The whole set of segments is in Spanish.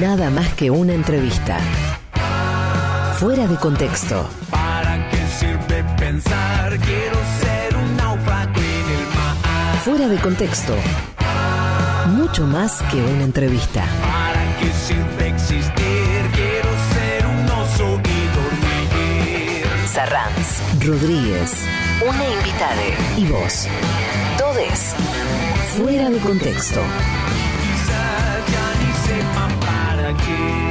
Nada más que una entrevista. Fuera de contexto. ¿Para qué sirve pensar? Quiero ser un náufrago en el mar. Fuera de contexto. Mucho más que una entrevista. ¿Para qué sirve existir? Quiero ser un oso y dormir. Sarranz, Rodríguez, una invitada y vos. Todes. Fuera de contexto. Quizás ya ni sepan para qué.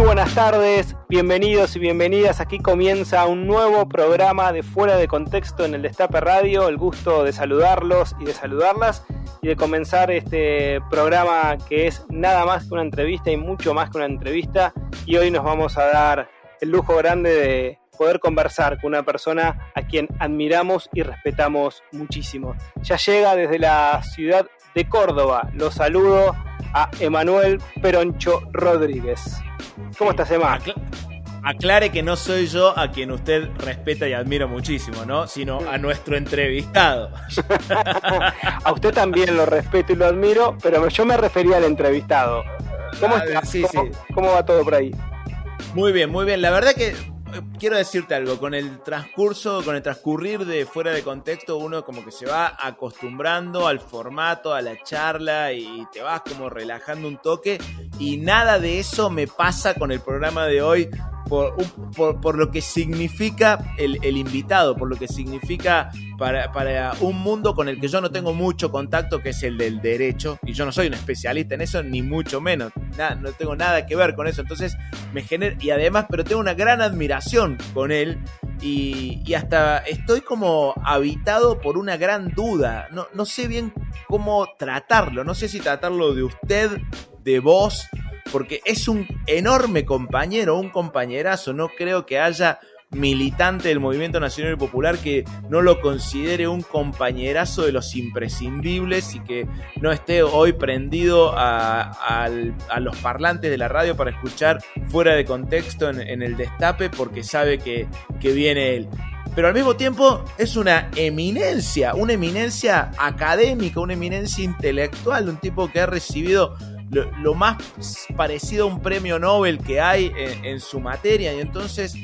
Buenas tardes, bienvenidos y bienvenidas. Aquí comienza un nuevo programa de Fuera de Contexto en el Destape Radio. El gusto de saludarlos y de saludarlas y de comenzar este programa que es nada más que una entrevista y mucho más que una entrevista. Y hoy nos vamos a dar el lujo grande de poder conversar con una persona a quien admiramos y respetamos muchísimo. Ya llega desde la ciudad de Córdoba. Los saludo a Emanuel Peroncho Rodríguez. ¿Cómo estás, Emma? Aclare que no soy yo a quien usted respeta y admira muchísimo, ¿no? Sino a nuestro entrevistado. A usted también lo respeto y lo admiro, pero yo me refería al entrevistado. ¿Cómo estás? Sí, ¿Cómo va todo por ahí? Muy bien, muy bien. La verdad que quiero decirte algo. Con el transcurrir de Fuera de Contexto, uno como que se va acostumbrando al formato, a la charla y te vas como relajando un toque. Y nada de eso me pasa con el programa de hoy por lo que significa el invitado, por lo que significa para un mundo con el que yo no tengo mucho contacto, que es el del derecho, y yo no soy un especialista en eso, ni mucho menos, no tengo nada que ver con eso, entonces me genera, y además, pero tengo una gran admiración con él, y hasta estoy como habitado por una gran duda, no sé bien cómo tratarlo, no sé si tratarlo de usted, de vos, porque es un enorme compañero, un compañerazo. No creo que haya militante del Movimiento Nacional y Popular que no lo considere un compañerazo de los imprescindibles y que no esté hoy prendido a los parlantes de la radio para escuchar Fuera de Contexto en el Destape, porque sabe que viene él. Pero al mismo tiempo es una eminencia académica, una eminencia intelectual, un tipo que ha recibido lo más parecido a un premio Nobel que hay en su materia, y entonces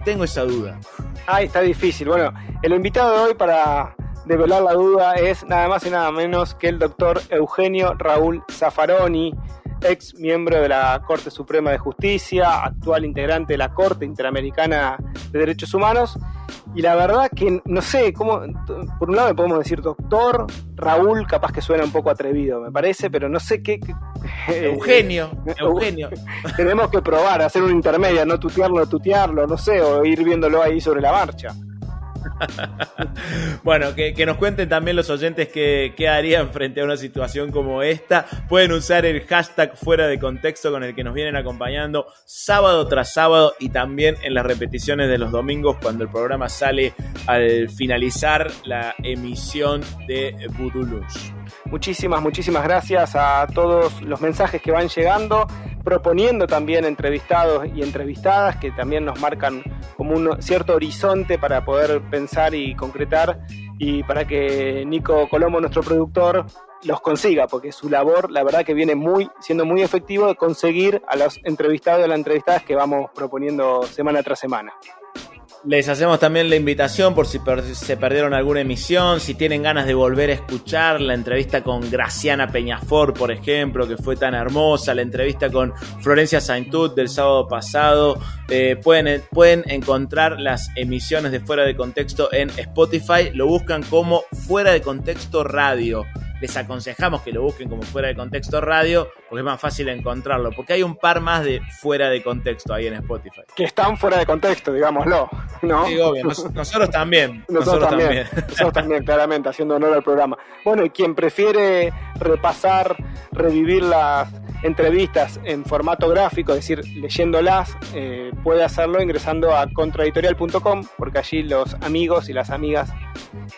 tengo esa duda. Ay, está difícil. Bueno, el invitado de hoy para develar la duda es nada más y nada menos que el doctor Eugenio Raúl Zaffaroni, ex miembro de la Corte Suprema de Justicia, actual integrante de la Corte Interamericana de Derechos Humanos. Y la verdad que no sé cómo, por un lado le podemos decir doctor Raúl, capaz que suena un poco atrevido, me parece, pero no sé qué. Eugenio. Tenemos que probar, hacer un intermedio, no tutearlo, no sé, o ir viéndolo ahí sobre la marcha. Bueno, que nos cuenten también los oyentes qué harían frente a una situación como esta. Pueden usar el hashtag Fuera de Contexto con el que nos vienen acompañando sábado tras sábado y también en las repeticiones de los domingos cuando el programa sale al finalizar la emisión de Voodoo Lunch. Muchísimas gracias a todos los mensajes que van llegando, proponiendo también entrevistados y entrevistadas que también nos marcan como un cierto horizonte para poder pensar y concretar, y para que Nico Colombo, nuestro productor, los consiga, porque su labor, la verdad que viene siendo muy efectivo de conseguir a los entrevistados y a las entrevistadas que vamos proponiendo semana tras semana. Les hacemos también la invitación por si se perdieron alguna emisión, si tienen ganas de volver a escuchar la entrevista con Graciana Peñafort, por ejemplo, que fue tan hermosa, la entrevista con Florencia Saintut del sábado pasado. Pueden encontrar las emisiones de Fuera de Contexto en Spotify, lo buscan como Fuera de Contexto Radio. Les aconsejamos que lo busquen como Fuera de Contexto Radio, porque es más fácil encontrarlo, porque hay un par más de Fuera de Contexto ahí en Spotify. Que están fuera de contexto, digámoslo, ¿no? Sí, obvio, nosotros también. Nosotros también, claramente, haciendo honor al programa. Bueno, y quien prefiere repasar, revivir las entrevistas en formato gráfico, es decir, leyéndolas, puede hacerlo ingresando a contraeditorial.com, porque allí los amigos y las amigas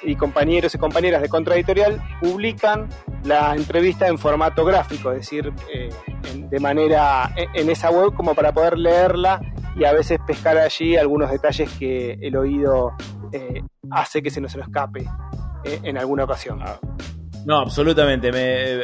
y compañeros y compañeras de Contraeditorial publican la entrevista en formato gráfico, es decir, de manera en esa web, como para poder leerla y a veces pescar allí algunos detalles que el oído hace que se nos escape en alguna ocasión. No, absolutamente.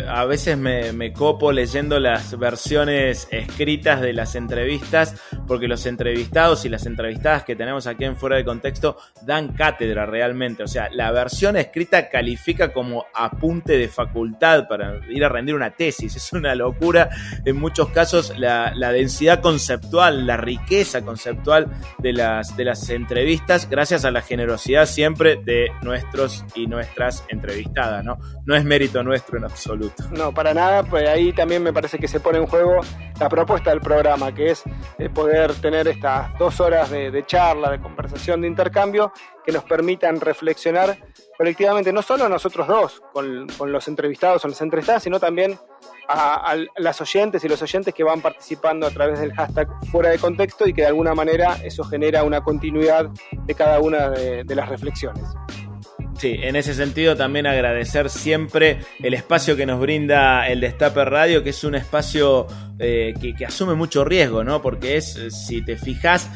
A veces me copo leyendo las versiones escritas de las entrevistas, porque los entrevistados y las entrevistadas que tenemos aquí en Fuera de Contexto dan cátedra realmente. O sea, la versión escrita califica como apunte de facultad para ir a rendir una tesis. Es una locura. En muchos casos la densidad conceptual, la riqueza conceptual de las entrevistas, gracias a la generosidad siempre de nuestros y nuestras entrevistadas, ¿no? No es mérito nuestro en absoluto. No, para nada, pues ahí también me parece que se pone en juego la propuesta del programa, que es poder tener estas 2 horas de charla, de conversación, de intercambio, que nos permitan reflexionar colectivamente, no solo nosotros dos, con los entrevistados o las entrevistadas, sino también a las oyentes y los oyentes que van participando a través del hashtag Fuera de Contexto, y que de alguna manera eso genera una continuidad de cada una de las reflexiones. Sí, en ese sentido también agradecer siempre el espacio que nos brinda el Destape Radio, que es un espacio que asume mucho riesgo, ¿no? Porque si te fijas,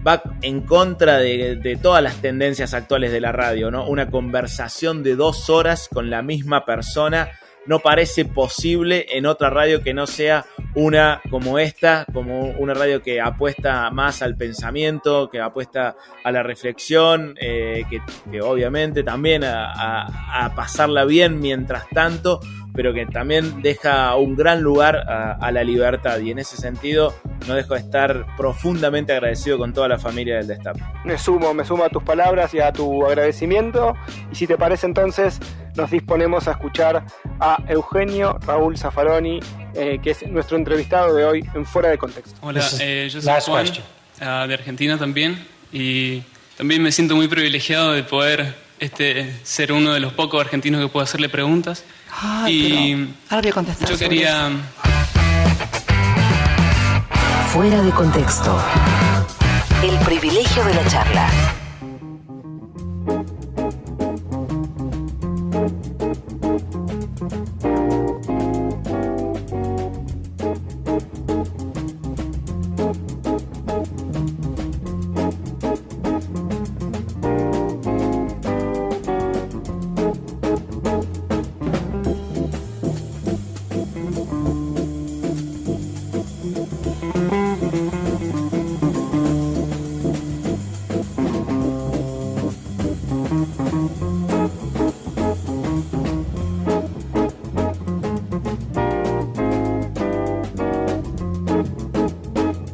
va en contra de todas las tendencias actuales de la radio, ¿no? Una conversación de 2 horas con la misma persona no parece posible en otra radio que no sea una como esta, como una radio que apuesta más al pensamiento, que apuesta a la reflexión, que obviamente también a pasarla bien mientras tanto, pero que también deja un gran lugar a la libertad. Y en ese sentido no dejo de estar profundamente agradecido con toda la familia del Destape. Me sumo a tus palabras y a tu agradecimiento, y si te parece entonces nos disponemos a escuchar a Eugenio Raúl Zaffaroni, que es nuestro entrevistado de hoy en Fuera de Contexto. Hola, yo soy Juan, de Argentina también, y también me siento muy privilegiado de poder ser uno de los pocos argentinos que puedo hacerle preguntas. Y ahora voy a contestar. Yo quería... Fuera de Contexto. El privilegio de la charla.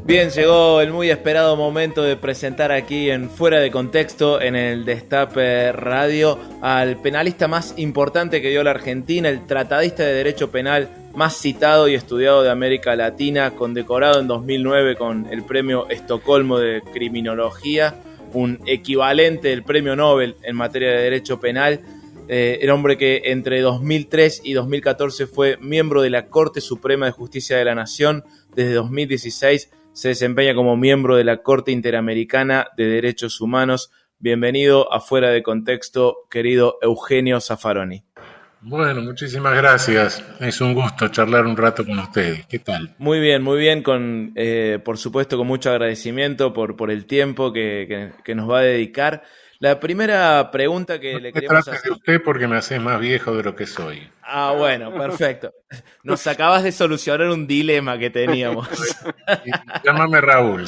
Bien, llegó el muy esperado momento de presentar aquí en Fuera de Contexto, en el Destape Radio, al penalista más importante que dio la Argentina, el tratadista de derecho penal más citado y estudiado de América Latina, condecorado en 2009 con el Premio Estocolmo de Criminología, un equivalente del Premio Nobel en materia de derecho penal. El hombre que entre 2003 y 2014 fue miembro de la Corte Suprema de Justicia de la Nación. Desde 2016 se desempeña como miembro de la Corte Interamericana de Derechos Humanos. Bienvenido a Fuera de Contexto, querido Eugenio Zaffaroni. Bueno, muchísimas gracias. Es un gusto charlar un rato con ustedes. ¿Qué tal? Muy bien, por supuesto con mucho agradecimiento por el tiempo que nos va a dedicar. La primera pregunta que No le me queríamos trates hacer. de usted porque me haces más viejo de lo que soy. Bueno, perfecto. Nos acabas de solucionar un dilema que teníamos. Y llámame Raúl.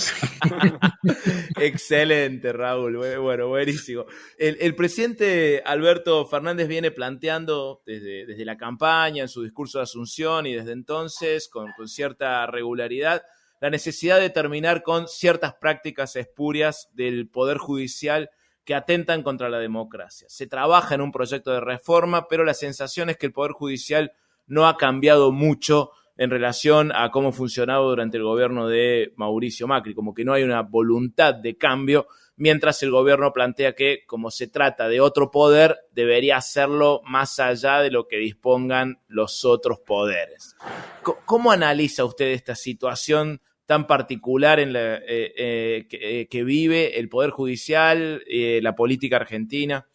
Excelente, Raúl. Bueno, buenísimo. El presidente Alberto Fernández viene planteando desde la campaña, en su discurso de Asunción y desde entonces, con cierta regularidad, la necesidad de terminar con ciertas prácticas espurias del Poder Judicial que atentan contra la democracia. Se trabaja en un proyecto de reforma, pero la sensación es que el Poder Judicial no ha cambiado mucho en relación a cómo funcionaba durante el gobierno de Mauricio Macri, como que no hay una voluntad de cambio, mientras el gobierno plantea que, como se trata de otro poder, debería hacerlo más allá de lo que dispongan los otros poderes. ¿Cómo analiza usted esta situación tan particular en que vive el Poder Judicial, la política argentina?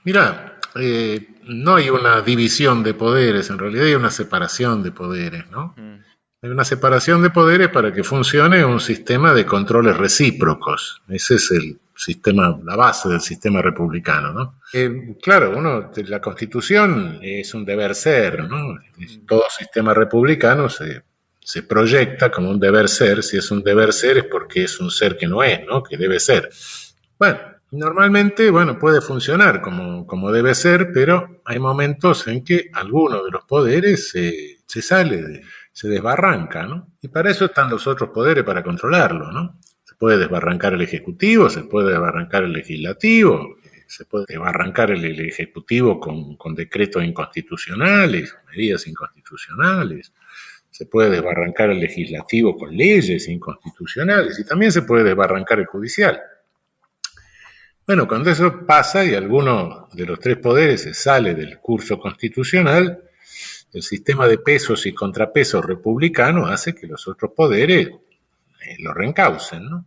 Mira, no hay una división de poderes, en realidad hay una separación de poderes, ¿no? Hay una separación de poderes para que funcione un sistema de controles recíprocos. Ese es el sistema, la base del sistema republicano, ¿no? Claro, la Constitución es un deber ser, ¿no? Todo sistema republicano se proyecta como un deber ser. Si es un deber ser es porque es un ser que no es, ¿no? Que debe ser. Bueno, normalmente, puede funcionar como debe ser, pero hay momentos en que alguno de los poderes se sale, se desbarranca, ¿no? Y para eso están los otros poderes, para controlarlo, ¿no? Se puede desbarrancar el Ejecutivo, se puede desbarrancar el Legislativo, se puede desbarrancar el Ejecutivo con decretos inconstitucionales, medidas inconstitucionales. Se puede desbarrancar el Legislativo con leyes inconstitucionales y también se puede desbarrancar el Judicial. Bueno, cuando eso pasa y alguno de los tres poderes se sale del curso constitucional, el sistema de pesos y contrapesos republicano hace que los otros poderes lo reencaucen, ¿no?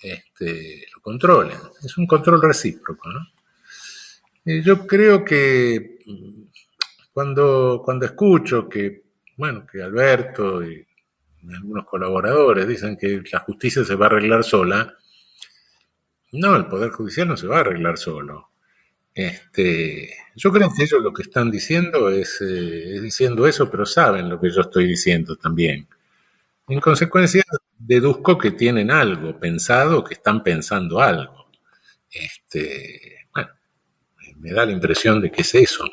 Lo controlen. Es un control recíproco, ¿no? Yo creo que cuando escucho que Alberto y algunos colaboradores dicen que la justicia se va a arreglar sola, no, el Poder Judicial no se va a arreglar solo. Yo creo que ellos lo que están diciendo es diciendo eso, pero saben lo que yo estoy diciendo también. En consecuencia, deduzco que tienen algo pensado, que están pensando algo. Me da la impresión de que es eso.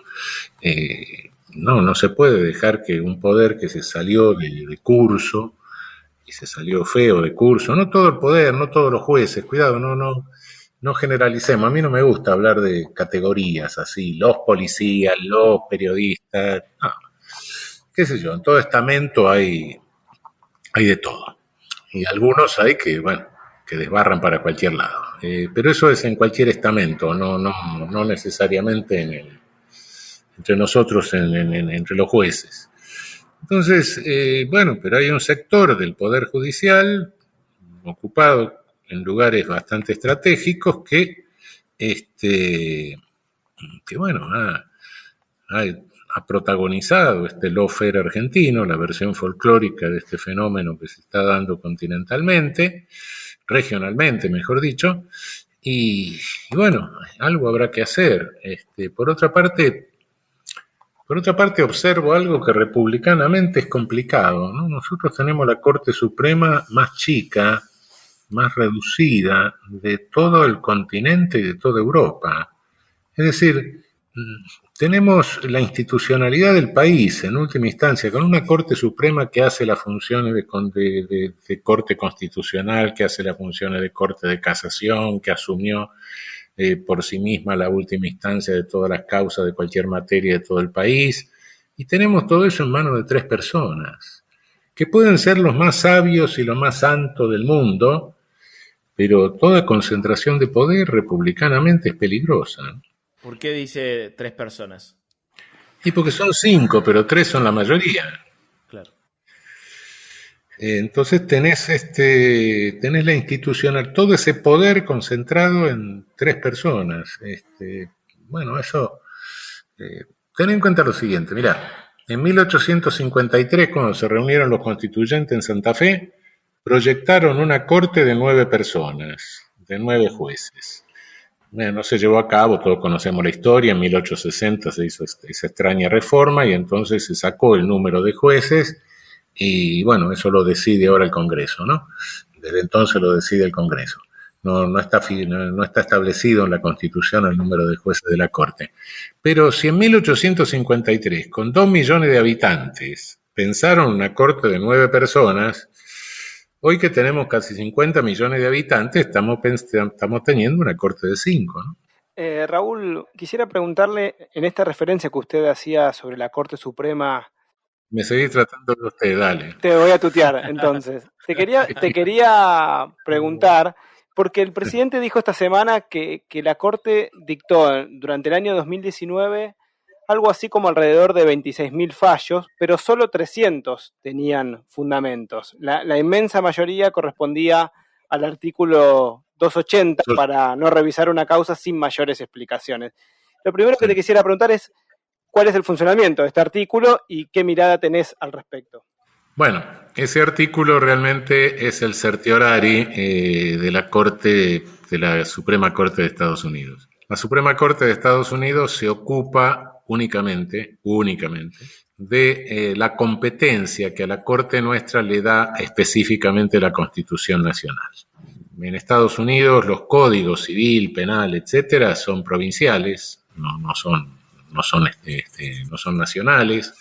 No se puede dejar que un poder que se salió de curso, y se salió feo de curso, no todo el poder, no todos los jueces, cuidado, no generalicemos. A mí no me gusta hablar de categorías así, los policías, los periodistas, no. Qué sé yo, en todo estamento hay de todo. Y algunos hay que desbarran para cualquier lado. Pero eso es en cualquier estamento, no necesariamente entre nosotros, entre los jueces. Entonces, pero hay un sector del Poder Judicial ocupado en lugares bastante estratégicos que ha protagonizado este lawfare argentino, la versión folclórica de este fenómeno que se está dando continentalmente, regionalmente, mejor dicho, y algo habrá que hacer. Por otra parte, observo algo que republicanamente es complicado, ¿no? Nosotros tenemos la Corte Suprema más chica, más reducida de todo el continente y de toda Europa. Es decir, tenemos la institucionalidad del país, en última instancia, con una Corte Suprema que hace las funciones de Corte Constitucional, que hace las funciones de Corte de Casación, que asumió por sí misma la última instancia de todas las causas de cualquier materia de todo el país, y tenemos todo eso en manos de tres personas, que pueden ser los más sabios y los más santos del mundo, pero toda concentración de poder republicanamente es peligrosa. ¿Por qué dice tres personas? Y porque son 5, pero 3 son la mayoría. Claro. Entonces tenés la institucional, todo ese poder concentrado en 3 personas. Eso, ten en cuenta lo siguiente, mirá, en 1853, cuando se reunieron los constituyentes en Santa Fe, proyectaron una corte de 9 personas, de 9 jueces. no se llevó a cabo, todos conocemos la historia, en 1860 se hizo esa extraña reforma y entonces se sacó el número de jueces y bueno, eso lo decide ahora el Congreso, ¿no? Desde entonces lo decide el Congreso. No está establecido en la Constitución el número de jueces de la Corte. Pero si en 1853, con 2 millones de habitantes, pensaron una Corte de 9 personas, hoy que tenemos casi 50 millones de habitantes, estamos teniendo una Corte de 5, ¿no? Raúl, quisiera preguntarle, en esta referencia que usted hacía sobre la Corte Suprema. Me seguís tratando de usted, dale. Te voy a tutear, entonces. Te quería preguntar, porque el presidente dijo esta semana que la Corte dictó durante el año 2019 algo así como alrededor de 26.000 fallos, pero solo 300 tenían fundamentos. La inmensa mayoría correspondía al artículo 280 para no revisar una causa sin mayores explicaciones. Lo primero que te quisiera preguntar es, ¿cuál es el funcionamiento de este artículo y qué mirada tenés al respecto? Bueno, ese artículo realmente es el certiorari de la Corte, de la Suprema Corte de Estados Unidos. La Suprema Corte de Estados Unidos se ocupa únicamente de la competencia que a la Corte nuestra le da específicamente la Constitución Nacional. En Estados Unidos los códigos civil, penal, etcétera, son provinciales, no son nacionales.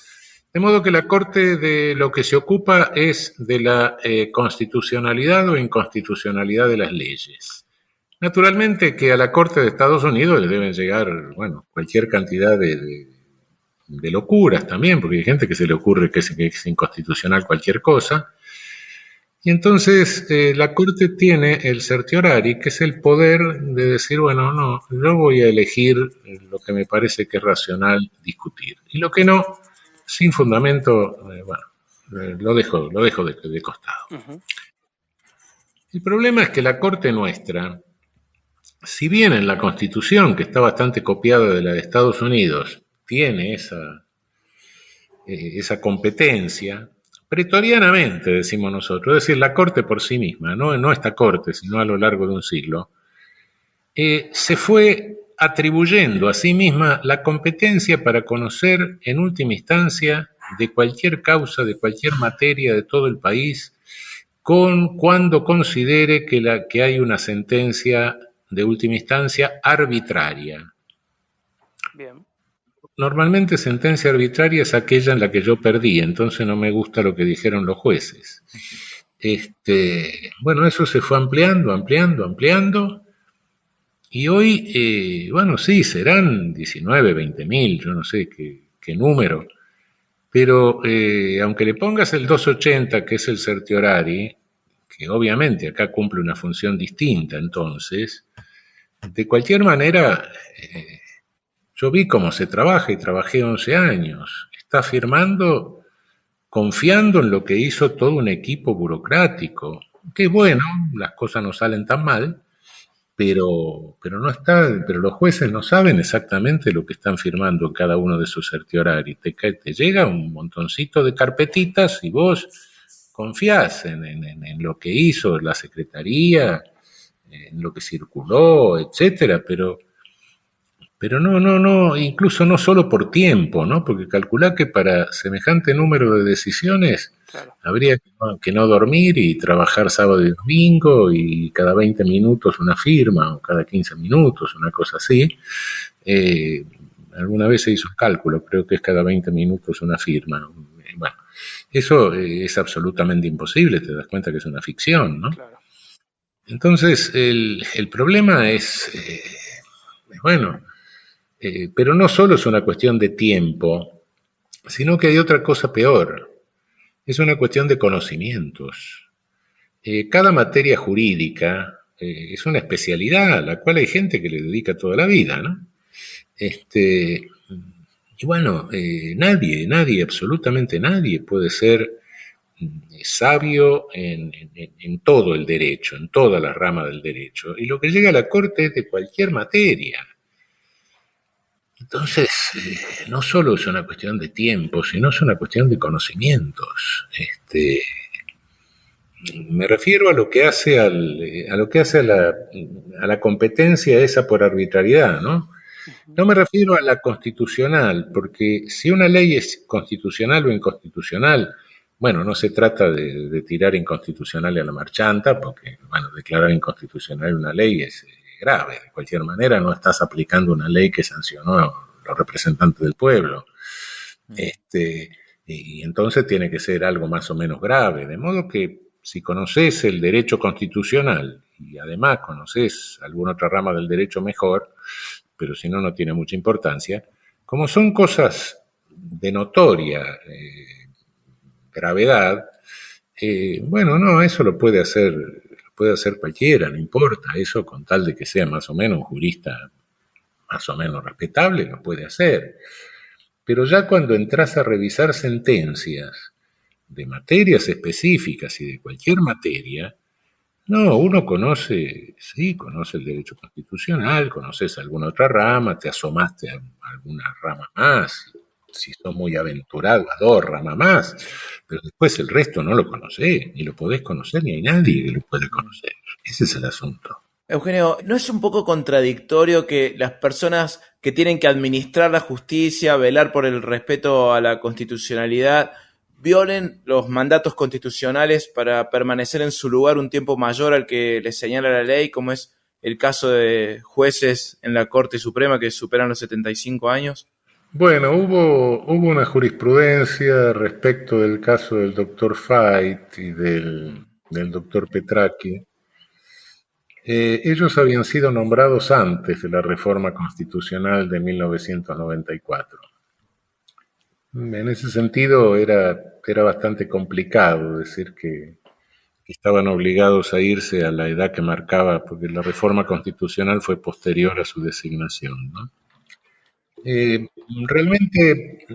De modo que la Corte de lo que se ocupa es de la constitucionalidad o inconstitucionalidad de las leyes. Naturalmente que a la Corte de Estados Unidos le deben llegar, cualquier cantidad de locuras también, porque hay gente que se le ocurre que es inconstitucional cualquier cosa. Y entonces la Corte tiene el certiorari, que es el poder de decir, yo voy a elegir lo que me parece que es racional discutir. Y lo que no, sin fundamento, lo dejo de costado. Uh-huh. El problema es que la Corte nuestra, si bien en la Constitución, que está bastante copiada de la de Estados Unidos, tiene esa competencia, pretorianamente, decimos nosotros, es decir, la Corte por sí misma, no esta Corte, sino a lo largo de un siglo, se fue atribuyendo a sí misma la competencia para conocer en última instancia de cualquier causa, de cualquier materia de todo el país, cuando considere que hay una sentencia de última instancia arbitraria. Bien. Normalmente sentencia arbitraria es aquella en la que yo perdí, entonces no me gusta lo que dijeron los jueces. Eso se fue ampliando, y hoy, sí, serán 19, 20.000, yo no sé qué número, pero aunque le pongas el 280, que es el certiorari, que obviamente acá cumple una función distinta, entonces, de cualquier manera, yo vi cómo se trabaja y trabajé 11 años. Está firmando confiando en lo que hizo todo un equipo burocrático. Que bueno, las cosas no salen tan mal, pero los jueces no saben exactamente lo que están firmando en cada uno de sus certiorari. Te llega un montoncito de carpetitas y vos confiás en lo que hizo la Secretaría, en lo que circuló, etcétera, pero no, incluso no solo por tiempo, ¿no? Porque calculá que para semejante número de decisiones, claro, habría que no dormir y trabajar sábado y domingo y cada 20 minutos una firma o cada 15 minutos, una cosa así. Alguna vez se hizo un cálculo, creo que es cada 20 minutos una firma. Eso es absolutamente imposible, te das cuenta que es una ficción, ¿no? Claro. Entonces, el problema es, pero no solo es una cuestión de tiempo, sino que hay otra cosa peor. Es una cuestión de conocimientos. Cada materia jurídica es una especialidad a la cual hay gente que le dedica toda la vida, ¿no? Nadie, absolutamente nadie puede ser sabio en todo el derecho, en toda la rama del derecho. Y lo que llega a la Corte es de cualquier materia. Entonces, no solo es una cuestión de tiempo, sino es una cuestión de conocimientos. Me refiero a lo que hace a la competencia esa por arbitrariedad, ¿no? No me refiero a la constitucional, porque si una ley es constitucional o inconstitucional, bueno, no se trata de tirar inconstitucional a la marchanta, porque, bueno, declarar inconstitucional una ley es grave. De cualquier manera, no estás aplicando una ley que sancionó los representantes del pueblo. Y entonces tiene que ser algo más o menos grave. De modo que si conoces el derecho constitucional y además conoces alguna otra rama del derecho mejor, pero si no, no tiene mucha importancia, como son cosas de notoria gravedad, bueno, no, eso lo puede hacer cualquiera, no importa, eso con tal de que sea más o menos un jurista más o menos respetable, lo puede hacer. Pero ya cuando entras a revisar sentencias de materias específicas y de cualquier materia, no, uno conoce el derecho constitucional, conoces alguna otra rama, te asomaste a alguna rama más, si sos muy aventurado, a 2 ramas más, pero después el resto no lo conocés, ni lo podés conocer, ni hay nadie que lo pueda conocer. Ese es el asunto. Eugenio, ¿no es un poco contradictorio que las personas que tienen que administrar la justicia, velar por el respeto a la constitucionalidad, violen los mandatos constitucionales para permanecer en su lugar un tiempo mayor al que les señala la ley, como es el caso de jueces en la Corte Suprema que superan los 75 años? Bueno, hubo una jurisprudencia respecto del caso del doctor Fait y del doctor Petracchi. Ellos habían sido nombrados antes de la reforma constitucional de 1994. En ese sentido era bastante complicado decir que estaban obligados a irse a la edad que marcaba, porque la reforma constitucional fue posterior a su designación, ¿no? Realmente,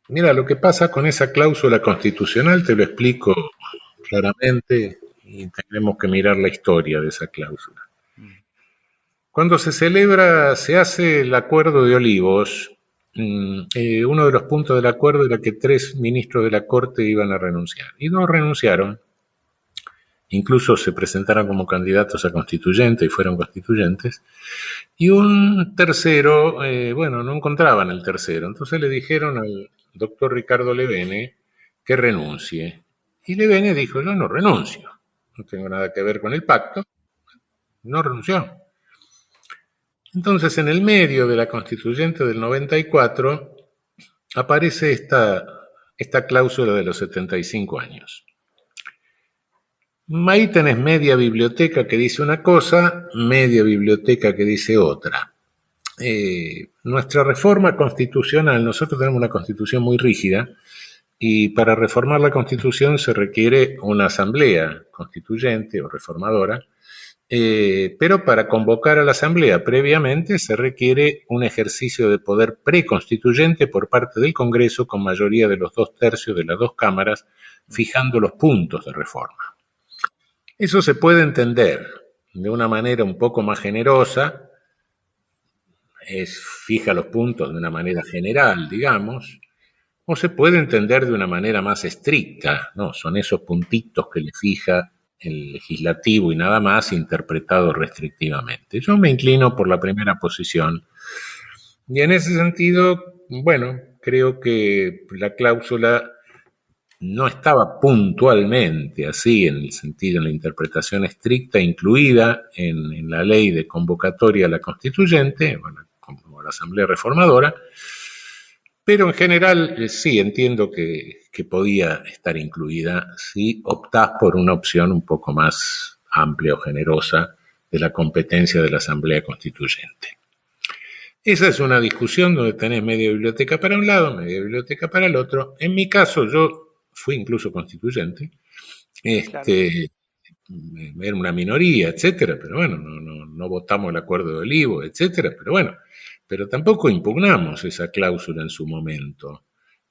mira, lo que pasa con esa cláusula constitucional te lo explico claramente y tenemos que mirar la historia de esa cláusula. Cuando se hace el Acuerdo de Olivos, uno de los puntos del acuerdo era que 3 ministros de la Corte iban a renunciar, y 2 renunciaron, incluso se presentaron como candidatos a constituyente y fueron constituyentes, y un tercero, bueno, no encontraban el tercero, entonces le dijeron al doctor Ricardo Levene que renuncie, y Levene dijo: yo no renuncio, no tengo nada que ver con el pacto, no renunció. Entonces, en el medio de la constituyente del 94 aparece esta cláusula de los 75 años. Ahí tenés media biblioteca que dice una cosa, media biblioteca que dice otra. Nuestra reforma constitucional, nosotros tenemos una constitución muy rígida, y para reformar la constitución se requiere una asamblea constituyente o reformadora, pero para convocar a la asamblea previamente se requiere un ejercicio de poder preconstituyente por parte del Congreso con mayoría de los 2/3 de las 2 cámaras, fijando los puntos de reforma. Eso se puede entender de una manera un poco más generosa, fija los puntos de una manera general, digamos, o se puede entender de una manera más estricta, ¿no? Son esos puntitos que le fija el legislativo y nada más, interpretado restrictivamente. Yo me inclino por la primera posición, y en ese sentido, bueno, creo que la cláusula no estaba puntualmente así, en el sentido, en la interpretación estricta incluida en la ley de convocatoria a la constituyente, bueno, como la Asamblea Reformadora, pero en general sí entiendo que podía estar incluida si optás por una opción un poco más amplia o generosa de la competencia de la Asamblea Constituyente. Esa es una discusión donde tenés media biblioteca para un lado, media biblioteca para el otro. En mi caso, yo fui incluso constituyente, Claro. Era una minoría, etcétera, pero bueno, no votamos el Acuerdo de Olivos, etcétera, pero bueno, pero tampoco impugnamos esa cláusula en su momento,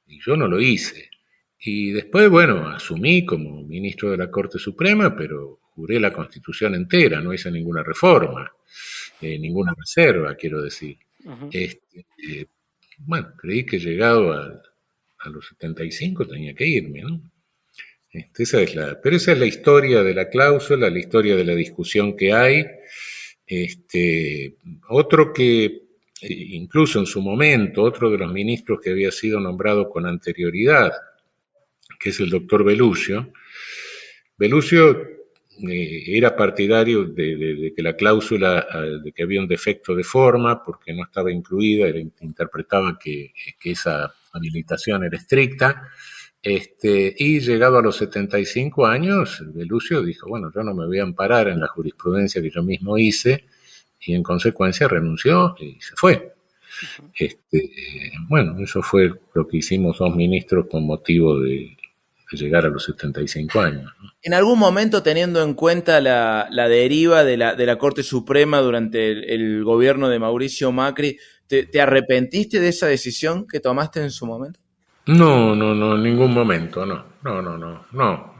y yo no lo hice. Y después, bueno, asumí como ministro de la Corte Suprema, pero juré la Constitución entera, no hice ninguna reforma, ninguna reserva, quiero decir. Uh-huh. Bueno, creí que llegado a los 75 tenía que irme, ¿no? Pero esa es la historia de la cláusula, la historia de la discusión que hay. Otro que, incluso en su momento, otro de los ministros que había sido nombrado con anterioridad, que es el doctor Belluccio, era partidario de que la cláusula, de que había un defecto de forma, porque no estaba incluida, interpretaba que esa habilitación era estricta, y llegado a los 75 años, Belluccio dijo, bueno, yo no me voy a amparar en la jurisprudencia que yo mismo hice, y en consecuencia renunció y se fue. Bueno, eso fue lo que hicimos 2 ministros con motivo de llegar a los 75 años, ¿no? En algún momento, teniendo en cuenta la deriva de la Corte Suprema durante el gobierno de Mauricio Macri, ¿te arrepentiste de esa decisión que tomaste en su momento? No, en ningún momento, no.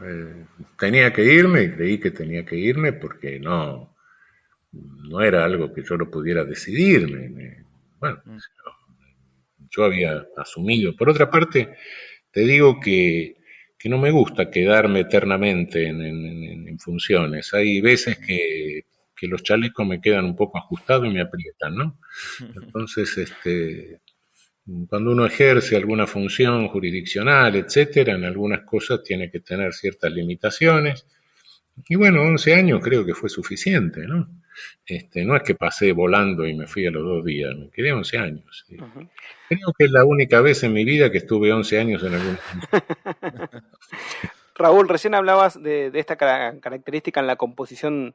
Tenía que irme y creí que tenía que irme porque no era algo que yo lo pudiera decidir. Bueno, yo había asumido. Por otra parte, te digo que no me gusta quedarme eternamente en funciones. Hay veces que los chalecos me quedan un poco ajustados y me aprietan, ¿no? Entonces, cuando uno ejerce alguna función jurisdiccional, etcétera, en algunas cosas tiene que tener ciertas limitaciones. Y bueno, 11 años creo que fue suficiente, ¿no? No es que pasé volando y me fui a los 2 días, me quedé 11 años. ¿Sí? Uh-huh. Creo que es la única vez en mi vida que estuve 11 años en algún... Raúl, recién hablabas de esta característica en la composición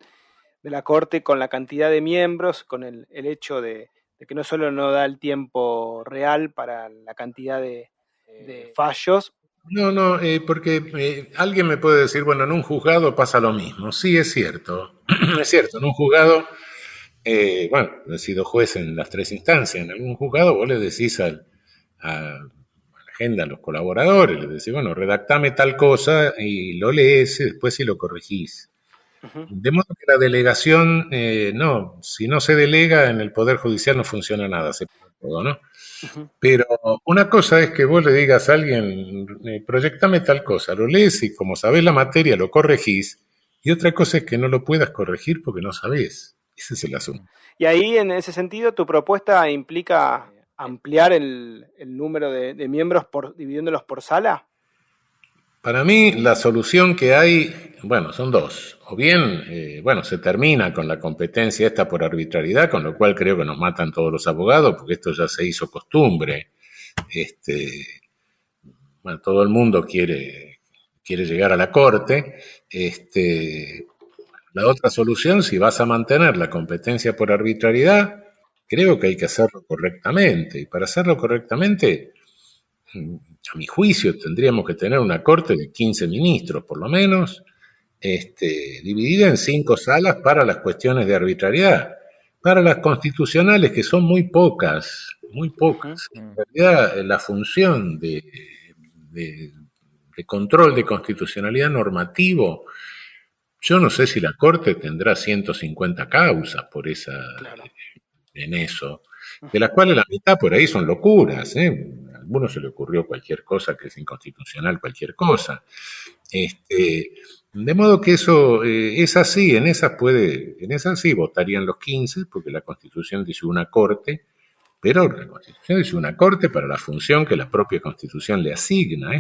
de la Corte con la cantidad de miembros, con el hecho de que no solo no da el tiempo real para la cantidad de fallos. No, porque alguien me puede decir, bueno, en un juzgado pasa lo mismo. Sí, es cierto. Es cierto, en un juzgado, bueno, he sido juez en las 3 instancias. En algún juzgado vos le decís a la agenda, a los colaboradores, le decís, bueno, redactame tal cosa y lo lees y después sí lo corregís. Uh-huh. De modo que la delegación, no, si no se delega en el Poder Judicial no funciona nada, se puede todo, ¿no? Uh-huh. Pero una cosa es que vos le digas a alguien, proyectame tal cosa, lo lees y como sabés la materia lo corregís, y otra cosa es que no lo puedas corregir porque no sabés. Ese es el asunto. Y ahí, en ese sentido, tu propuesta implica ampliar el número de miembros dividiéndolos por sala. Para mí, la solución que hay, bueno, son 2. O bien, bueno, se termina con la competencia esta por arbitrariedad, con lo cual creo que nos matan todos los abogados, porque esto ya se hizo costumbre. Bueno, todo el mundo quiere llegar a la Corte. La otra solución, si vas a mantener la competencia por arbitrariedad, creo que hay que hacerlo correctamente. Y para hacerlo correctamente, a mi juicio, tendríamos que tener una corte de 15 ministros, por lo menos, dividida en 5 salas para las cuestiones de arbitrariedad. Para las constitucionales, que son muy pocas. En realidad, la función de control de constitucionalidad normativo, yo no sé si la Corte tendrá 150 causas por en eso, de las cuales la mitad por ahí son locuras, ¿eh? A algunos se le ocurrió cualquier cosa que es inconstitucional, cualquier cosa. De modo que eso es así, en esas sí votarían los 15, porque la Constitución dice una Corte, pero la Constitución dice una Corte para la función que la propia Constitución le asigna.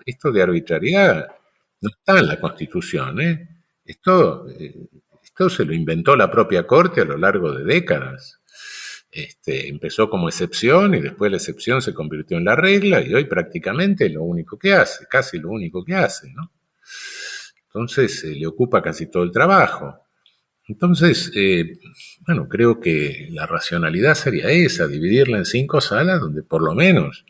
Esto de arbitrariedad no está en la Constitución, ¿eh? Esto se lo inventó la propia Corte a lo largo de décadas. Empezó como excepción y después la excepción se convirtió en la regla y hoy prácticamente lo único que hace, casi lo único que hace, ¿no? Entonces le ocupa casi todo el trabajo. Entonces, bueno, creo que la racionalidad sería esa, dividirla en 5 salas donde por lo menos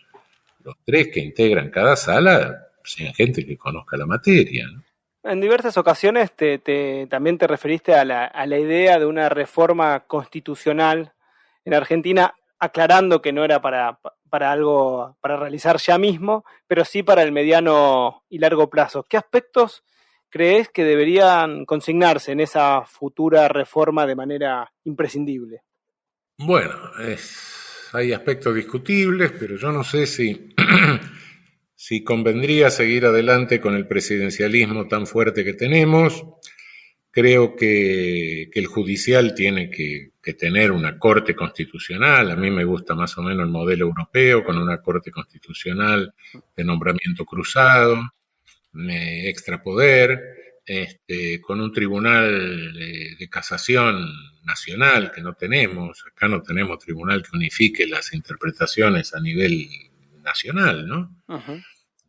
los 3 que integran cada sala sean gente que conozca la materia, ¿no? En diversas ocasiones también te referiste a la idea de una reforma constitucional en Argentina, aclarando que no era para algo para realizar ya mismo, pero sí para el mediano y largo plazo. ¿Qué aspectos crees que deberían consignarse en esa futura reforma de manera imprescindible? Bueno, hay aspectos discutibles, pero yo no sé si si convendría seguir adelante con el presidencialismo tan fuerte que tenemos. Creo que el judicial tiene que tener una corte constitucional. A mí me gusta más o menos el modelo europeo, con una corte constitucional de nombramiento cruzado, extrapoder, con un tribunal de casación nacional que no tenemos. Acá no tenemos tribunal que unifique las interpretaciones a nivel nacional, ¿no? Ujú.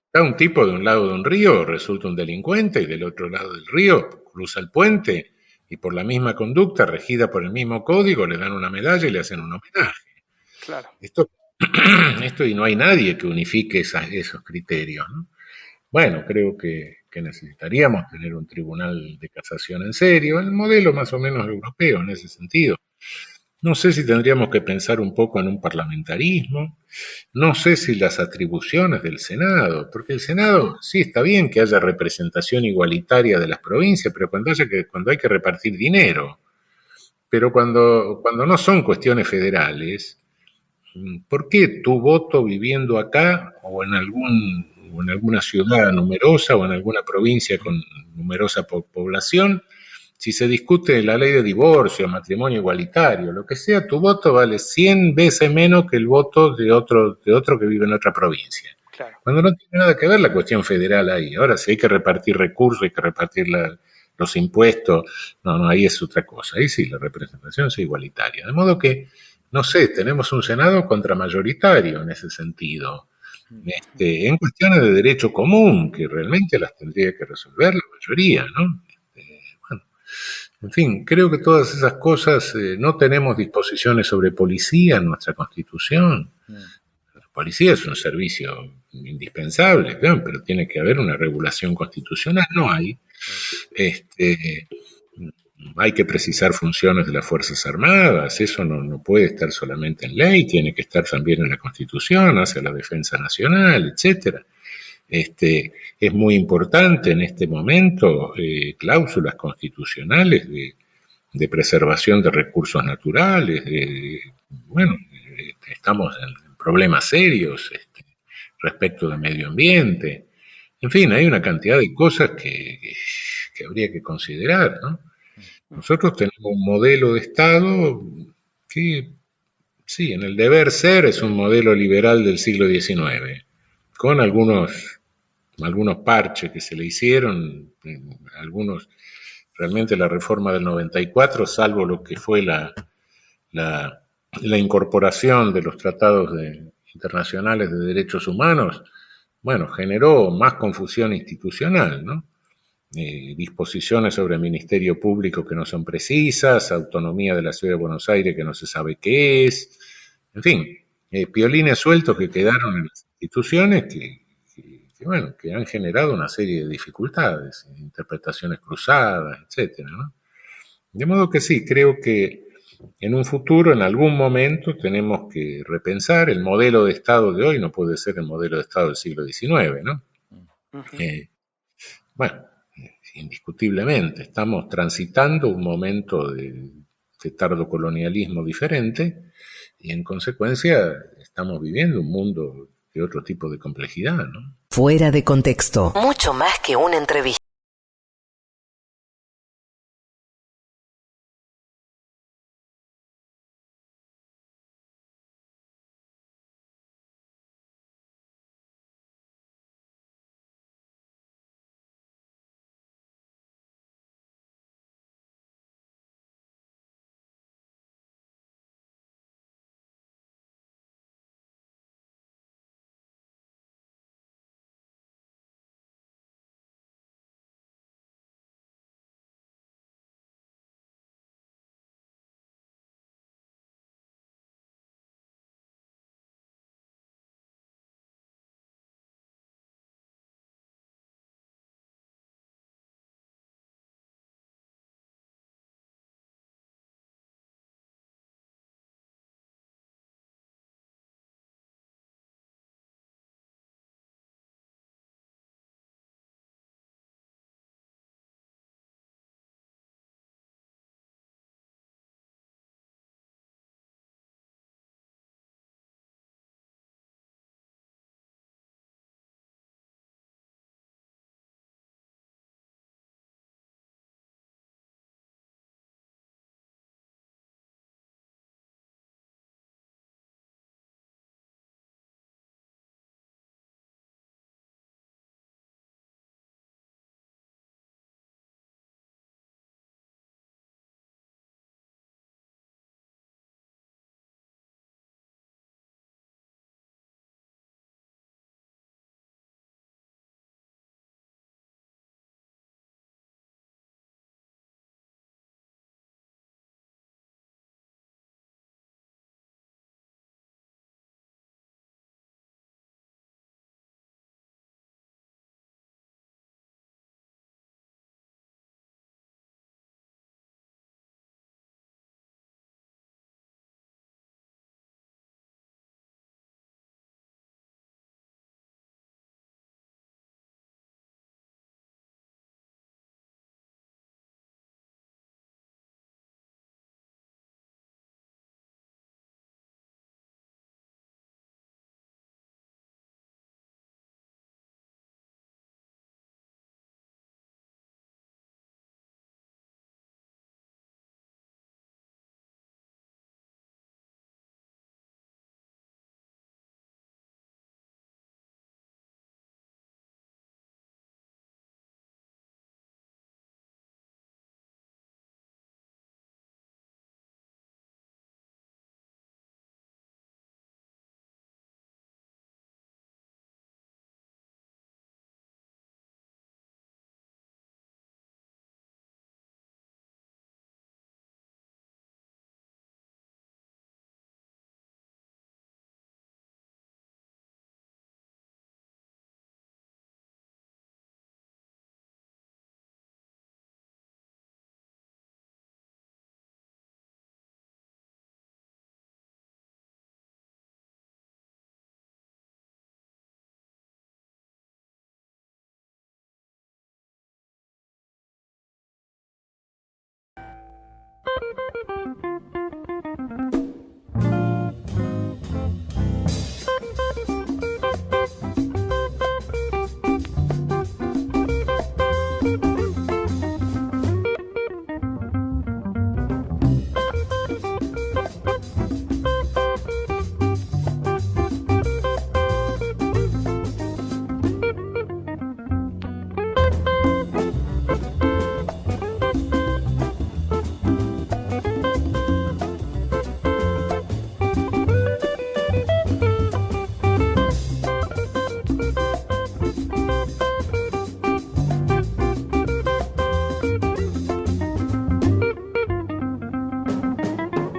Está un tipo de un lado de un río, resulta un delincuente, y del otro lado del río cruza el puente y por la misma conducta, regida por el mismo código, le dan una medalla y le hacen un homenaje. Claro. Esto, y no hay nadie que unifique esos criterios, ¿no? Bueno, creo que necesitaríamos tener un tribunal de casación en serio, el modelo más o menos europeo en ese sentido. No sé si tendríamos que pensar un poco en un parlamentarismo, no sé si las atribuciones del Senado, porque el Senado sí está bien que haya representación igualitaria de las provincias, pero cuando hay que repartir dinero, pero cuando no son cuestiones federales, ¿por qué tu voto viviendo acá o en alguna ciudad numerosa o en alguna provincia con numerosa población, si se discute la ley de divorcio, matrimonio igualitario, lo que sea, tu voto vale 100 veces menos que el voto de otro que vive en otra provincia? Claro. Cuando no tiene nada que ver la cuestión federal ahí. Ahora, si hay que repartir recursos, hay que repartir los impuestos, no, ahí es otra cosa. Ahí sí, la representación es igualitaria. De modo que, no sé, tenemos un Senado contramayoritario en ese sentido. En cuestiones de derecho común, que realmente las tendría que resolver la mayoría, ¿no? Bueno, en fin, creo que todas esas cosas, no tenemos disposiciones sobre policía en nuestra Constitución. La policía es un servicio indispensable, ¿no? Pero tiene que haber una regulación constitucional, no hay. Este, Hay que precisar funciones de las Fuerzas Armadas, eso no puede estar solamente en ley, tiene que estar también en la Constitución, hacia la defensa nacional, etcétera. Es muy importante en este momento cláusulas constitucionales de preservación de recursos naturales. Bueno, estamos en problemas serios respecto del medio ambiente. En fin, hay una cantidad de cosas que habría que considerar, ¿no? Nosotros tenemos un modelo de Estado que, sí, en el deber ser es un modelo liberal del siglo XIX, con algunos parches que se le hicieron, algunos, realmente la reforma del 94, salvo lo que fue la incorporación de los tratados internacionales de derechos humanos, bueno, generó más confusión institucional, ¿no? Disposiciones sobre el Ministerio Público que no son precisas, autonomía de la Ciudad de Buenos Aires que no se sabe qué es, en fin, piolines sueltos que quedaron en las instituciones bueno, que han generado una serie de dificultades, interpretaciones cruzadas, etcétera, ¿no? De modo que sí, creo que en un futuro, en algún momento, tenemos que repensar el modelo de Estado de hoy, no puede ser el modelo de Estado del siglo XIX, ¿no? Ujú. Bueno, indiscutiblemente, estamos transitando un momento de tardocolonialismo diferente y en consecuencia estamos viviendo un mundo de otro tipo de complejidad, ¿no? Fuera de contexto. Mucho más que una entrevista.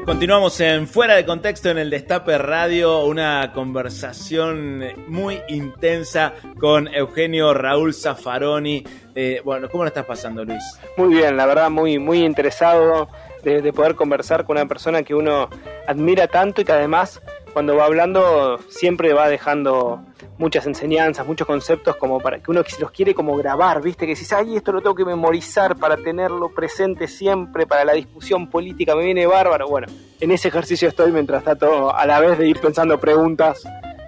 Continuamos en Fuera de Contexto en el Destape Radio, una conversación muy intensa con Eugenio Raúl Zaffaroni. Bueno, ¿cómo lo estás pasando, Luis? Muy bien, la verdad, muy interesado de poder conversar con una persona que uno admira tanto y que además, cuando va hablando, siempre va dejando muchas enseñanzas, muchos conceptos como para que uno los quiere como grabar, ¿viste? Que decís, ay, esto lo tengo que memorizar para tenerlo presente siempre, para la discusión política me viene bárbaro. Bueno, en ese ejercicio estoy mientras trato a la vez de ir pensando preguntas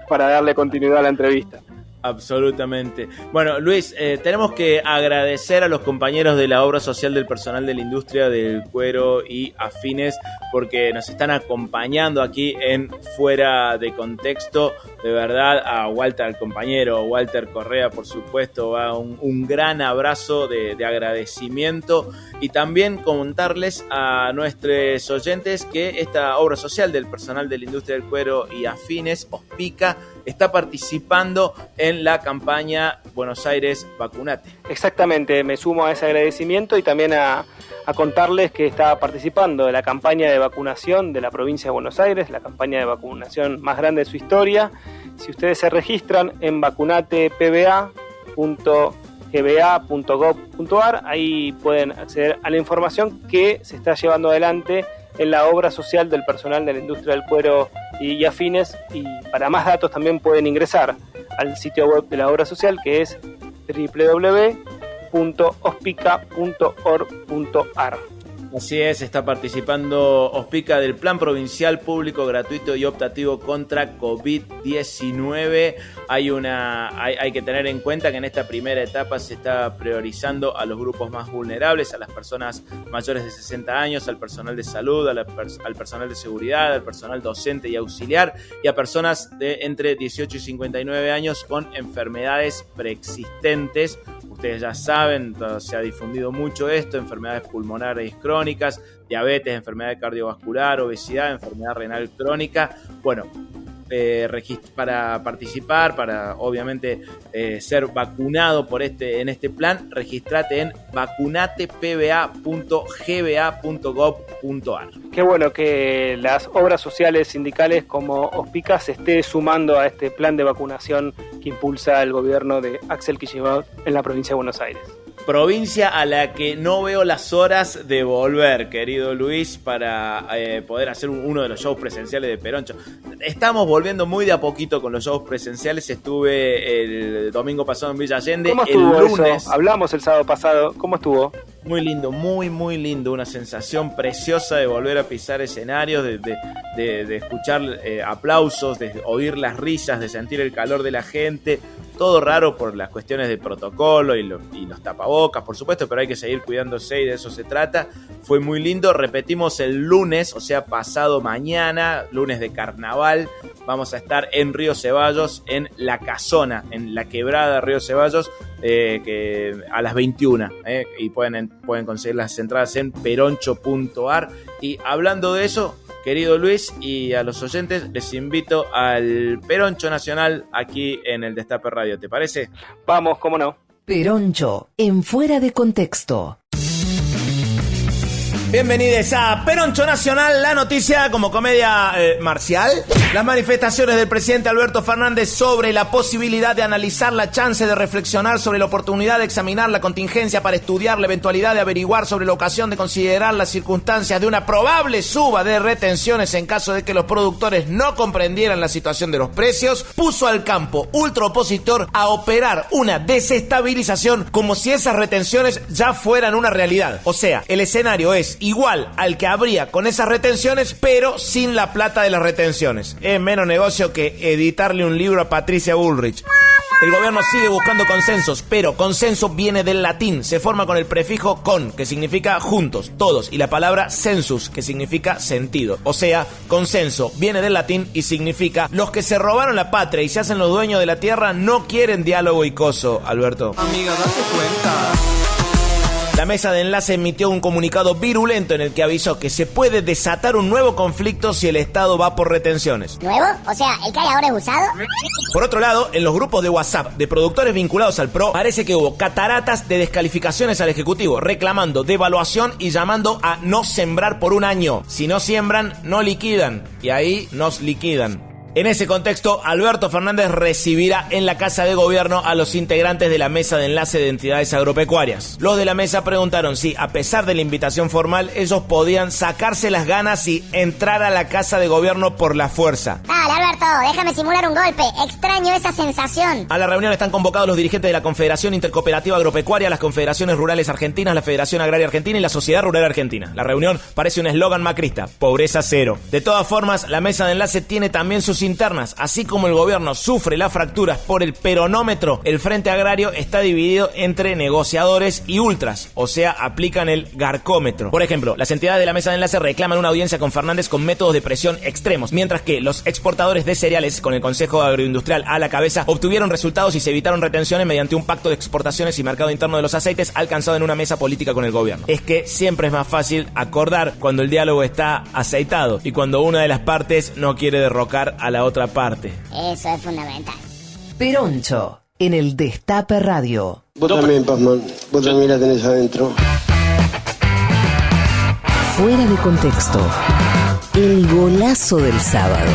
para darle continuidad a la entrevista. Absolutamente. Bueno, Luis, tenemos que agradecer a los compañeros de la obra social del personal de la industria del cuero y afines porque nos están acompañando aquí en Fuera de Contexto. De verdad, a Walter, al compañero Walter Correa, por supuesto, va un gran abrazo de agradecimiento, y también contarles a nuestros oyentes que esta obra social del personal de la industria del cuero y afines, OSPICA, está participando en la campaña Buenos Aires Vacunate. Exactamente, me sumo a ese agradecimiento y también a contarles que está participando de la campaña de vacunación de la provincia de Buenos Aires, la campaña de vacunación más grande de su historia. Si ustedes se registran en vacunatepba.gba.gov.ar, ahí pueden acceder a la información que se está llevando adelante en la obra social del personal de la industria del cuero y afines, y para más datos también pueden ingresar al sitio web de la obra social, que es www.ospica.org.ar. Así es, está participando OSPICA del Plan Provincial Público Gratuito y Optativo contra COVID-19. Hay que tener en cuenta que en esta primera etapa se está priorizando a los grupos más vulnerables, a las personas mayores de 60 años, al personal de salud, al personal de seguridad, al personal docente y auxiliar, y a personas de entre 18 y 59 años con enfermedades preexistentes. Ustedes ya saben, se ha difundido mucho esto: enfermedades pulmonares crónicas, diabetes, enfermedad cardiovascular, obesidad, enfermedad renal crónica. Bueno, para participar, para obviamente ser vacunado en este plan, registrate en vacunatepba.gba.gov.ar. Qué bueno que las obras sociales sindicales como OSPICA se esté sumando a este plan de vacunación que impulsa el gobierno de Axel Kicillof en la provincia de Buenos Aires. Provincia a la que no veo las horas de volver, querido Luis, para poder hacer uno de los shows presenciales de Peroncho. Estamos volviendo muy de a poquito con los shows presenciales. Estuve el domingo pasado en Villa Allende. ¿Cómo estuvo el lunes eso? Hablamos el sábado pasado. ¿Cómo estuvo? Muy lindo, muy lindo. Una sensación preciosa de volver a pisar escenarios, de escuchar aplausos, de oír las risas, de sentir el calor de la gente. Todo raro por las cuestiones de protocolo y los tapabocas, por supuesto, pero hay que seguir cuidándose y de eso se trata. Fue muy lindo. Repetimos el lunes, o sea, pasado mañana, lunes de carnaval. Vamos a estar en Río Ceballos, en La Casona, en la quebrada Río Ceballos, que a las 21. Y pueden conseguir las entradas en peroncho.ar. Y hablando de eso, querido Luis, y a los oyentes, les invito al Peroncho Nacional aquí en el Destape Radio. ¿Te parece? Vamos, cómo no. Peroncho, en Fuera de Contexto. Bienvenidos a Peroncho Nacional, la noticia como comedia marcial. Las manifestaciones del presidente Alberto Fernández sobre la posibilidad de analizar la chance de reflexionar sobre la oportunidad de examinar la contingencia para estudiar la eventualidad de averiguar sobre la ocasión de considerar las circunstancias de una probable suba de retenciones en caso de que los productores no comprendieran la situación de los precios, puso al campo ultraopositor a operar una desestabilización como si esas retenciones ya fueran una realidad. O sea, el escenario es igual al que habría con esas retenciones, pero sin la plata de las retenciones. Es menos negocio que editarle un libro a Patricia Bullrich. El gobierno sigue buscando consensos, pero consenso viene del latín. Se forma con el prefijo con, que significa juntos, todos, y la palabra sensus, que significa sentido. O sea, consenso viene del latín y significa los que se robaron la patria y se hacen los dueños de la tierra no quieren diálogo y coso, Alberto. Amiga, date cuenta. La mesa de enlace emitió un comunicado virulento en el que avisó que se puede desatar un nuevo conflicto si el Estado va por retenciones. ¿Nuevo? O sea, ¿el que hay ahora es usado? Por otro lado, en los grupos de WhatsApp de productores vinculados al PRO, parece que hubo cataratas de descalificaciones al Ejecutivo, reclamando devaluación y llamando a no sembrar por un año. Si no siembran, no liquidan. Y ahí nos liquidan. En ese contexto, Alberto Fernández recibirá en la Casa de Gobierno a los integrantes de la Mesa de Enlace de Entidades Agropecuarias. Los de la mesa preguntaron si, a pesar de la invitación formal, ellos podían sacarse las ganas y entrar a la Casa de Gobierno por la fuerza. Dale, Alberto, déjame simular un golpe. Extraño esa sensación. A la reunión están convocados los dirigentes de la Confederación Intercooperativa Agropecuaria, las Confederaciones Rurales Argentinas, la Federación Agraria Argentina y la Sociedad Rural Argentina. La reunión parece un eslogan macrista: pobreza cero. De todas formas, la Mesa de Enlace tiene también sus internas. Así como el gobierno sufre las fracturas por el peronómetro, el Frente Agrario está dividido entre negociadores y ultras, o sea, aplican el garcómetro. Por ejemplo, las entidades de la Mesa de Enlace reclaman una audiencia con Fernández con métodos de presión extremos, mientras que los exportadores de cereales, con el Consejo Agroindustrial a la cabeza, obtuvieron resultados y se evitaron retenciones mediante un pacto de exportaciones y mercado interno de los aceites alcanzado en una mesa política con el gobierno. Es que siempre es más fácil acordar cuando el diálogo está aceitado y cuando una de las partes no quiere derrocar a la otra parte. Eso es fundamental. Peroncho, en el Destape Radio. Vos también, Pazman. Vos también la tenés adentro. Fuera de contexto. El golazo del sábado.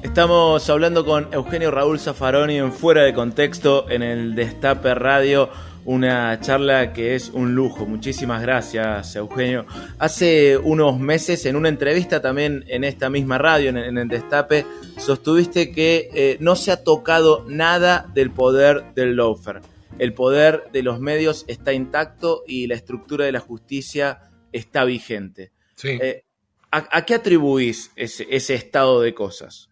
Estamos hablando con Eugenio Raúl Zaffaroni en Fuera de Contexto en el Destape Radio, una charla que es un lujo. Muchísimas gracias, Eugenio. Hace unos meses, en una entrevista también en esta misma radio, en el Destape, sostuviste que no se ha tocado nada del poder del lawfare. El poder de los medios está intacto y la estructura de la justicia está vigente. Sí. ¿A qué atribuís ese estado de cosas?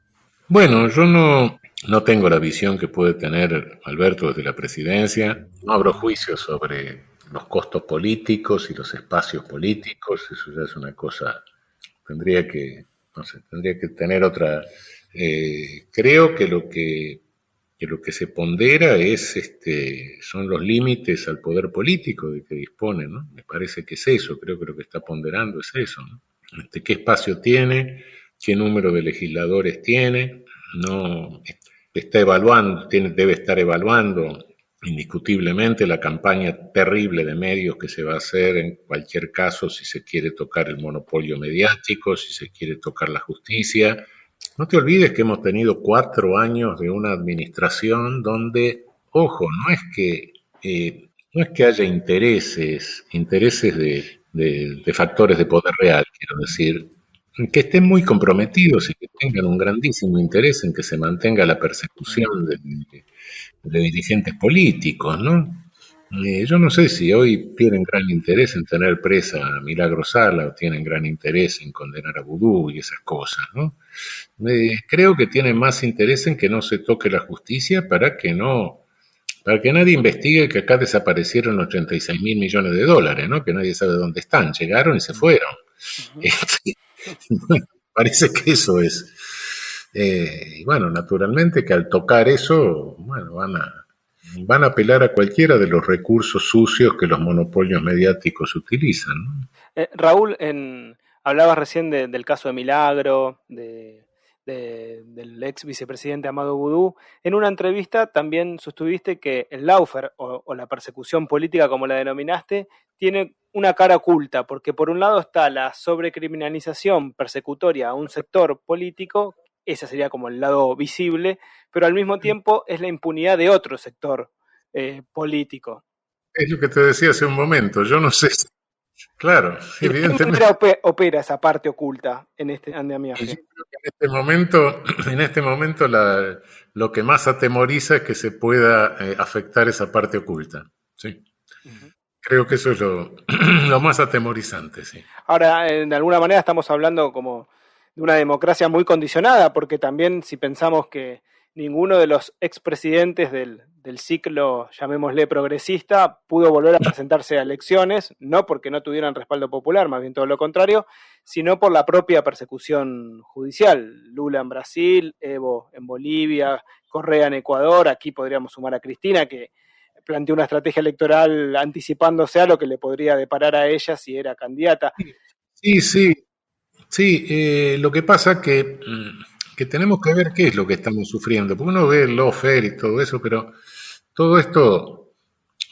Bueno, yo no tengo la visión que puede tener Alberto desde la presidencia. No abro juicios sobre los costos políticos y los espacios políticos. Eso ya es una cosa. Tendría que tener otra. Creo que lo que se pondera son los límites al poder político de que dispone, ¿no? Me parece que es eso. Creo que lo que está ponderando es eso, ¿no? ¿Qué espacio tiene? ¿Qué número de legisladores tiene? No está evaluando, debe estar evaluando indiscutiblemente la campaña terrible de medios que se va a hacer en cualquier caso, si se quiere tocar el monopolio mediático, si se quiere tocar la justicia. No te olvides que hemos tenido 4 años de una administración donde, ojo, no es que haya intereses de factores de poder real, quiero decir, que estén muy comprometidos y que tengan un grandísimo interés en que se mantenga la persecución de dirigentes políticos, ¿no? Yo no sé si hoy tienen gran interés en tener presa a Milagro Sala o tienen gran interés en condenar a Vudú y esas cosas, ¿no? Creo que tienen más interés en que no se toque la justicia para que nadie investigue que acá desaparecieron 86 mil millones de dólares, ¿no? Que nadie sabe dónde están, llegaron y se fueron. Parece que eso es. Y bueno, naturalmente que al tocar eso, bueno, van a apelar a cualquiera de los recursos sucios que los monopolios mediáticos utilizan, ¿no? Raúl, hablabas recién del caso de Milagro, del ex vicepresidente Amado Vudú. En una entrevista también sostuviste que el lawfare o la persecución política, como la denominaste, tiene una cara oculta, porque por un lado está la sobrecriminalización persecutoria a un sector político, ese sería como el lado visible, pero al mismo tiempo es la impunidad de otro sector político. Es lo que te decía hace un momento, yo no sé Claro, ¿Y de qué evidentemente. manera opera esa parte oculta en este andamiaje? Yo creo que en este momento lo que más atemoriza es que se pueda afectar esa parte oculta. Sí. Ujú. Creo que eso es lo más atemorizante, sí. Ahora, de alguna manera estamos hablando como de una democracia muy condicionada, porque también si pensamos que ninguno de los expresidentes del ciclo, llamémosle progresista, pudo volver a presentarse a elecciones, no porque no tuvieran respaldo popular, más bien todo lo contrario, sino por la propia persecución judicial. Lula en Brasil, Evo en Bolivia, Correa en Ecuador, aquí podríamos sumar a Cristina, que planteó una estrategia electoral anticipándose a lo que le podría deparar a ella si era candidata. Sí, sí, sí. Lo que pasa que tenemos que ver qué es lo que estamos sufriendo, porque uno ve el lawfare y todo eso, pero todo esto,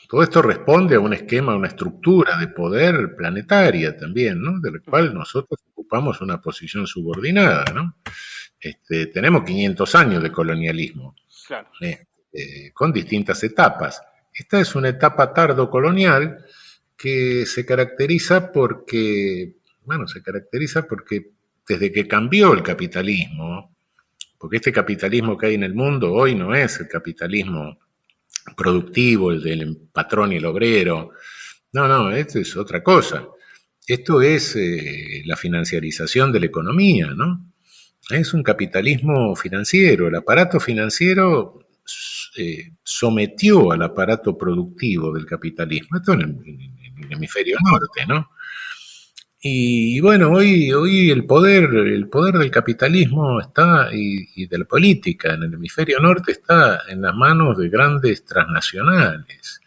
todo esto responde a un esquema, a una estructura de poder planetaria también, ¿no? De la cual nosotros ocupamos una posición subordinada, ¿no? Tenemos 500 años de colonialismo, Claro. con distintas etapas. Esta es una etapa tardo-colonial que se caracteriza porque desde que cambió el capitalismo, porque este capitalismo que hay en el mundo hoy no es el capitalismo productivo, el del patrón y el obrero, no, esto es otra cosa. Esto es la financiarización de la economía, ¿no? Es un capitalismo financiero. El aparato financiero sometió al aparato productivo del capitalismo. Esto en el hemisferio norte, ¿no? Y bueno, hoy el poder del capitalismo está, y de la política en el hemisferio norte está en las manos de grandes transnacionales,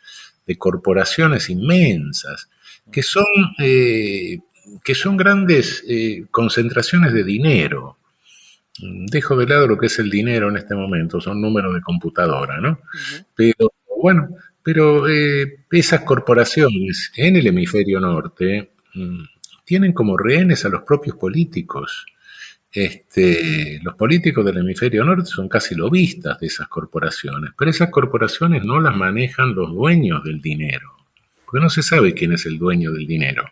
de corporaciones inmensas, que son, eh, que son grandes concentraciones de dinero. Dejo de lado lo que es el dinero en este momento, son números de computadora, ¿no? Uh-huh. Pero bueno, pero esas corporaciones en el hemisferio norte tienen como rehenes a los propios políticos. Los políticos del hemisferio norte son casi lobistas de esas corporaciones, pero esas corporaciones no las manejan los dueños del dinero, porque no se sabe quién es el dueño del dinero.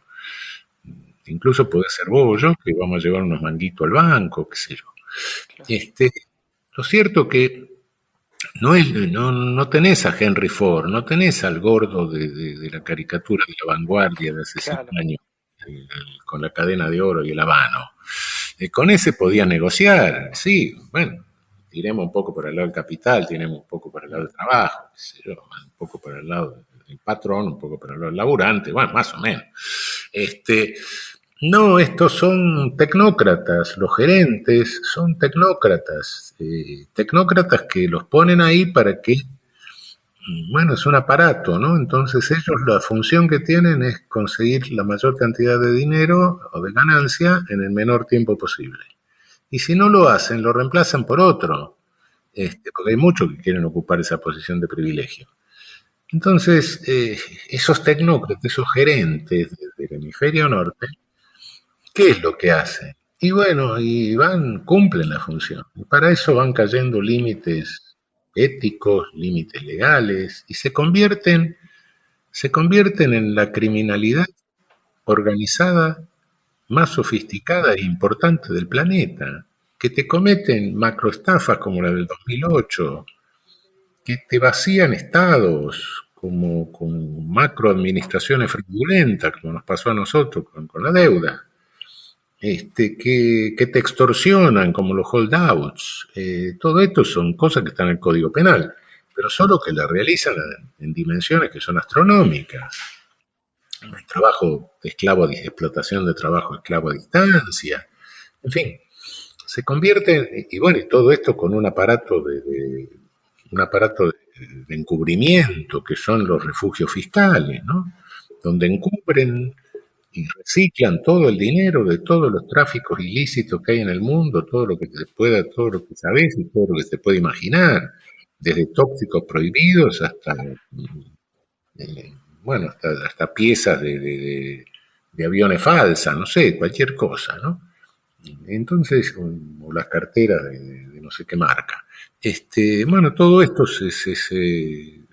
Incluso puede ser vos o yo, que vamos a llevar unos manguitos al banco, qué sé yo. Lo cierto que no tenés a Henry Ford, no tenés al gordo de la caricatura de La Vanguardia de hace 5 años, con la cadena de oro y el habano. Con ese podías negociar, sí, bueno, tiremos un poco por el lado del capital, tiremos un poco por el lado del trabajo, qué sé yo, un poco por el lado del patrón, un poco por el lado del laburante, bueno, más o menos. No, estos son tecnócratas, los gerentes son tecnócratas, tecnócratas que los ponen ahí para que, bueno, es un aparato, ¿no? Entonces ellos la función que tienen es conseguir la mayor cantidad de dinero o de ganancia en el menor tiempo posible. Y si no lo hacen, lo reemplazan por otro, porque hay muchos que quieren ocupar esa posición de privilegio. Entonces, esos tecnócratas, esos gerentes del hemisferio norte, ¿qué es lo que hacen? Y bueno, cumplen la función. Y para eso van cayendo límites éticos, límites legales, y se convierten en la criminalidad organizada más sofisticada e importante del planeta, que te cometen macroestafas como la del 2008, que te vacían estados como con macroadministraciones fraudulentas, como nos pasó a nosotros con la deuda. Que te extorsionan como los holdouts. Todo esto son cosas que están en el Código Penal, pero solo que las realizan en dimensiones que son astronómicas. El trabajo de esclavo, explotación de trabajo esclavo a distancia, en fin, se convierte, y bueno, y todo esto con un aparato de encubrimiento que son los refugios fiscales, ¿no? Donde encubren y reciclan todo el dinero de todos los tráficos ilícitos que hay en el mundo, todo lo que sabes y todo lo que se puede imaginar, desde tóxicos prohibidos hasta hasta piezas de aviones falsas, no sé, cualquier cosa, ¿no? Entonces, o las carteras de no sé qué marca. Bueno, todo esto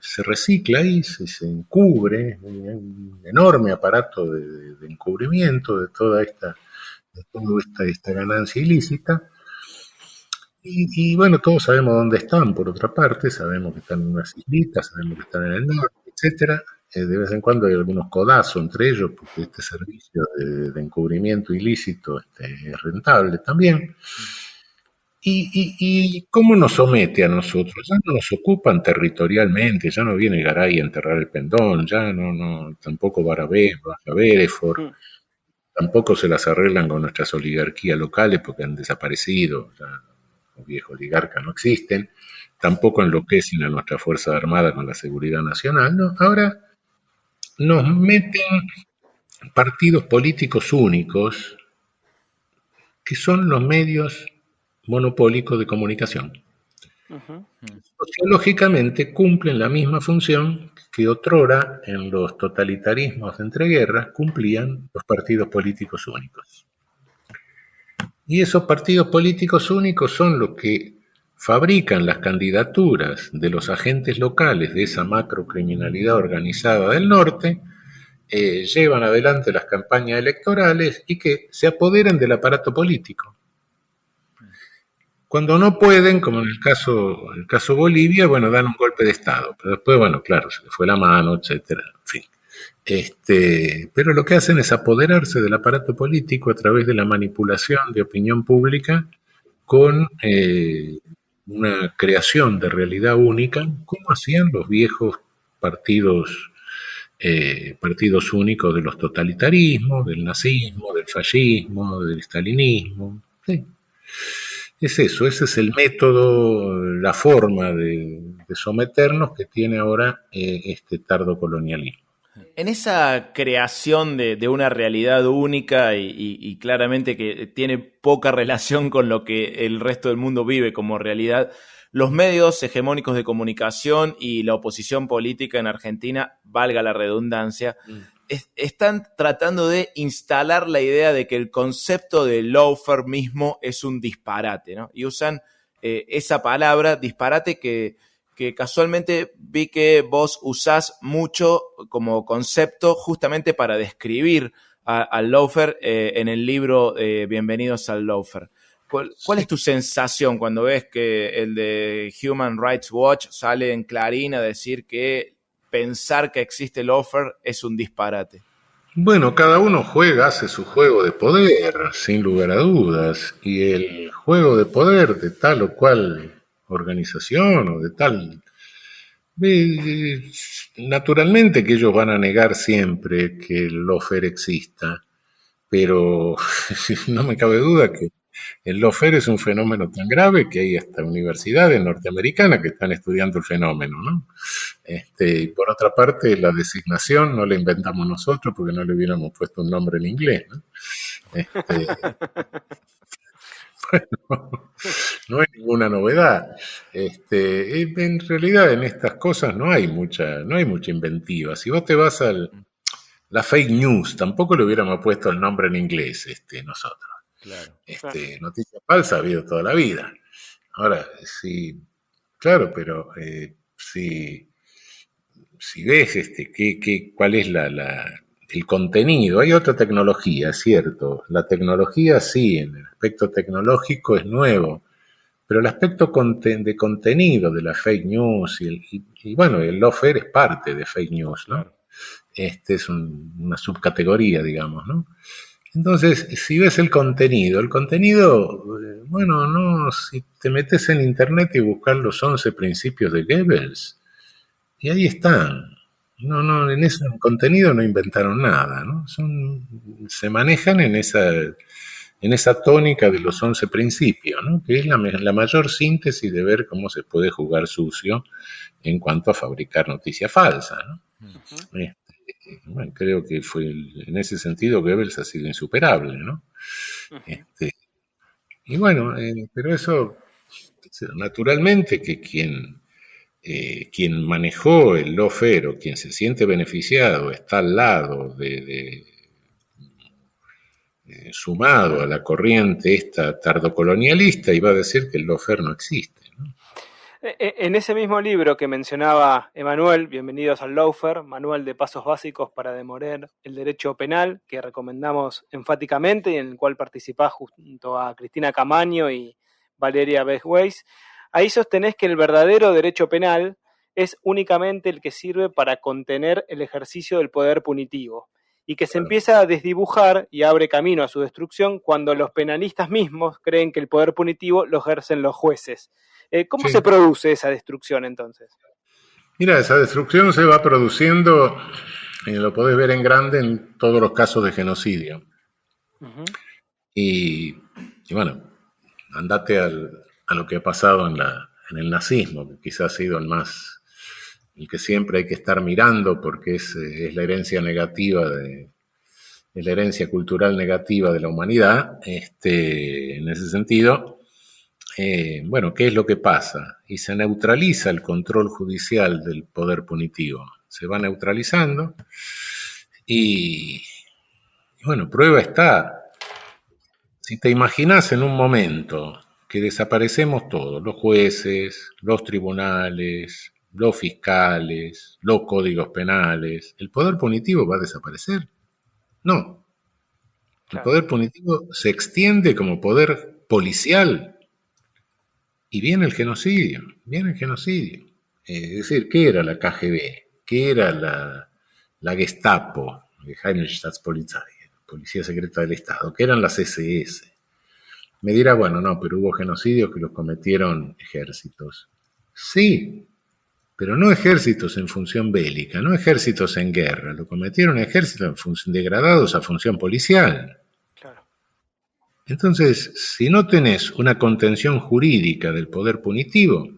se recicla ahí, se encubre, un enorme aparato de encubrimiento de toda esta ganancia ilícita. Y bueno, todos sabemos dónde están, por otra parte, sabemos que están en unas islitas, sabemos que están en el norte, etcétera. De vez en cuando hay algunos codazos entre ellos, porque este servicio de encubrimiento ilícito es rentable también. ¿Y cómo nos somete a nosotros? Ya no nos ocupan territorialmente, ya no viene Garay a enterrar el pendón, ya no tampoco Barabé, Baja Bereford, tampoco se las arreglan con nuestras oligarquías locales porque han desaparecido, ya los viejos oligarcas no existen, tampoco enloquecen a nuestra Fuerza Armada con la seguridad nacional, ¿no? Ahora nos meten partidos políticos únicos que son los medios monopólicos de comunicación. Sociológicamente cumplen la misma función que otrora en los totalitarismos de entreguerras cumplían los partidos políticos únicos. Y esos partidos políticos únicos son los que fabrican las candidaturas de los agentes locales de esa macrocriminalidad organizada del norte, llevan adelante las campañas electorales y que se apoderan del aparato político. Cuando no pueden, como en el caso Bolivia, bueno, dan un golpe de Estado, pero después, bueno, claro, se les fue la mano, etcétera, en fin. Pero lo que hacen es apoderarse del aparato político a través de la manipulación de opinión pública con una creación de realidad única, como hacían los viejos partidos únicos de los totalitarismos, del nazismo, del fascismo, del stalinismo. Sí. Es eso, ese es el método, la forma de someternos que tiene ahora este tardo colonialismo. En esa creación de una realidad única y claramente que tiene poca relación con lo que el resto del mundo vive como realidad, los medios hegemónicos de comunicación y la oposición política en Argentina, valga la redundancia, están tratando de instalar la idea de que el concepto de lawfare mismo es un disparate, ¿no? Y usan esa palabra, disparate, que casualmente vi que vos usás mucho como concepto justamente para describir al lawfare en el libro Bienvenidos al Lawfare. ¿Cuál es tu sensación cuando ves que el de Human Rights Watch sale en Clarín a decir que pensar que existe el lawfare es un disparate? Bueno, cada uno hace su juego de poder, sin lugar a dudas, y el juego de poder de tal o cual organización o de tal... naturalmente que ellos van a negar siempre que el lawfare exista, pero no me cabe duda que el lawfare es un fenómeno tan grave que hay hasta universidades norteamericanas que están estudiando el fenómeno, ¿no? Y por otra parte, la designación no la inventamos nosotros porque no le hubiéramos puesto un nombre en inglés, ¿no? Bueno, no hay ninguna novedad. En realidad, en estas cosas no hay mucha inventiva. Si vos te vas la fake news, tampoco le hubiéramos puesto el nombre en inglés, nosotros. Claro. Noticia falsa ha habido toda la vida. Ahora, sí, claro, pero si ves cuál es el contenido, hay otra tecnología, es cierto. La tecnología sí, en el aspecto tecnológico es nuevo, pero el aspecto de contenido de la fake news y bueno, el lawfare es parte de fake news, ¿no? Es una subcategoría, digamos, ¿no? Entonces, si ves el contenido, bueno, no, si te metes en internet y buscas los 11 principios de Goebbels, y ahí están. No, en ese contenido no inventaron nada, ¿no? Se manejan en esa tónica de los 11 principios, ¿no? Que es la mayor síntesis de ver cómo se puede jugar sucio en cuanto a fabricar noticias falsas, ¿no? Uh-huh. Bueno, creo que en ese sentido Goebbels ha sido insuperable, ¿no? Uh-huh. Y bueno, pero eso, naturalmente que quien manejó el lawfare o quien se siente beneficiado está al lado sumado a la corriente esta tardocolonialista y va a decir que el lawfare no existe, ¿no? En ese mismo libro que mencionaba Emanuel, Bienvenidos al Lawfare, Manual de Pasos Básicos para Demoler el Derecho Penal, que recomendamos enfáticamente y en el cual participás junto a Cristina Camaño y Valeria Beth-Weiss, ahí sostenés que el verdadero derecho penal es únicamente el que sirve para contener el ejercicio del poder punitivo y que se empieza a desdibujar y abre camino a su destrucción cuando los penalistas mismos creen que el poder punitivo lo ejercen los jueces. ¿Cómo se produce esa destrucción entonces? Mira, esa destrucción se va produciendo, lo podés ver en grande en todos los casos de genocidio. Uh-huh. Y bueno, andate a lo que ha pasado en el nazismo, que quizás ha sido el que siempre hay que estar mirando porque es la herencia negativa es la herencia cultural negativa de la humanidad. En ese sentido, bueno, ¿qué es lo que pasa? Y se neutraliza el control judicial del poder punitivo. Se va neutralizando y bueno, prueba está. Si te imaginas en un momento que desaparecemos todos, los jueces, los tribunales, los fiscales, los códigos penales, ¿el poder punitivo va a desaparecer? No. El poder punitivo se extiende como poder policial. Y viene el genocidio. Es decir, ¿qué era la KGB? ¿Qué era la Gestapo? Geheime Staatspolizei, Policía Secreta del Estado. ¿Qué eran las SS? Me dirá, bueno, no, pero hubo genocidios que los cometieron ejércitos. Sí, pero no ejércitos en función bélica, no ejércitos en guerra. Lo cometieron ejércitos en función degradados a función policial. Entonces, si no tenés una contención jurídica del poder punitivo,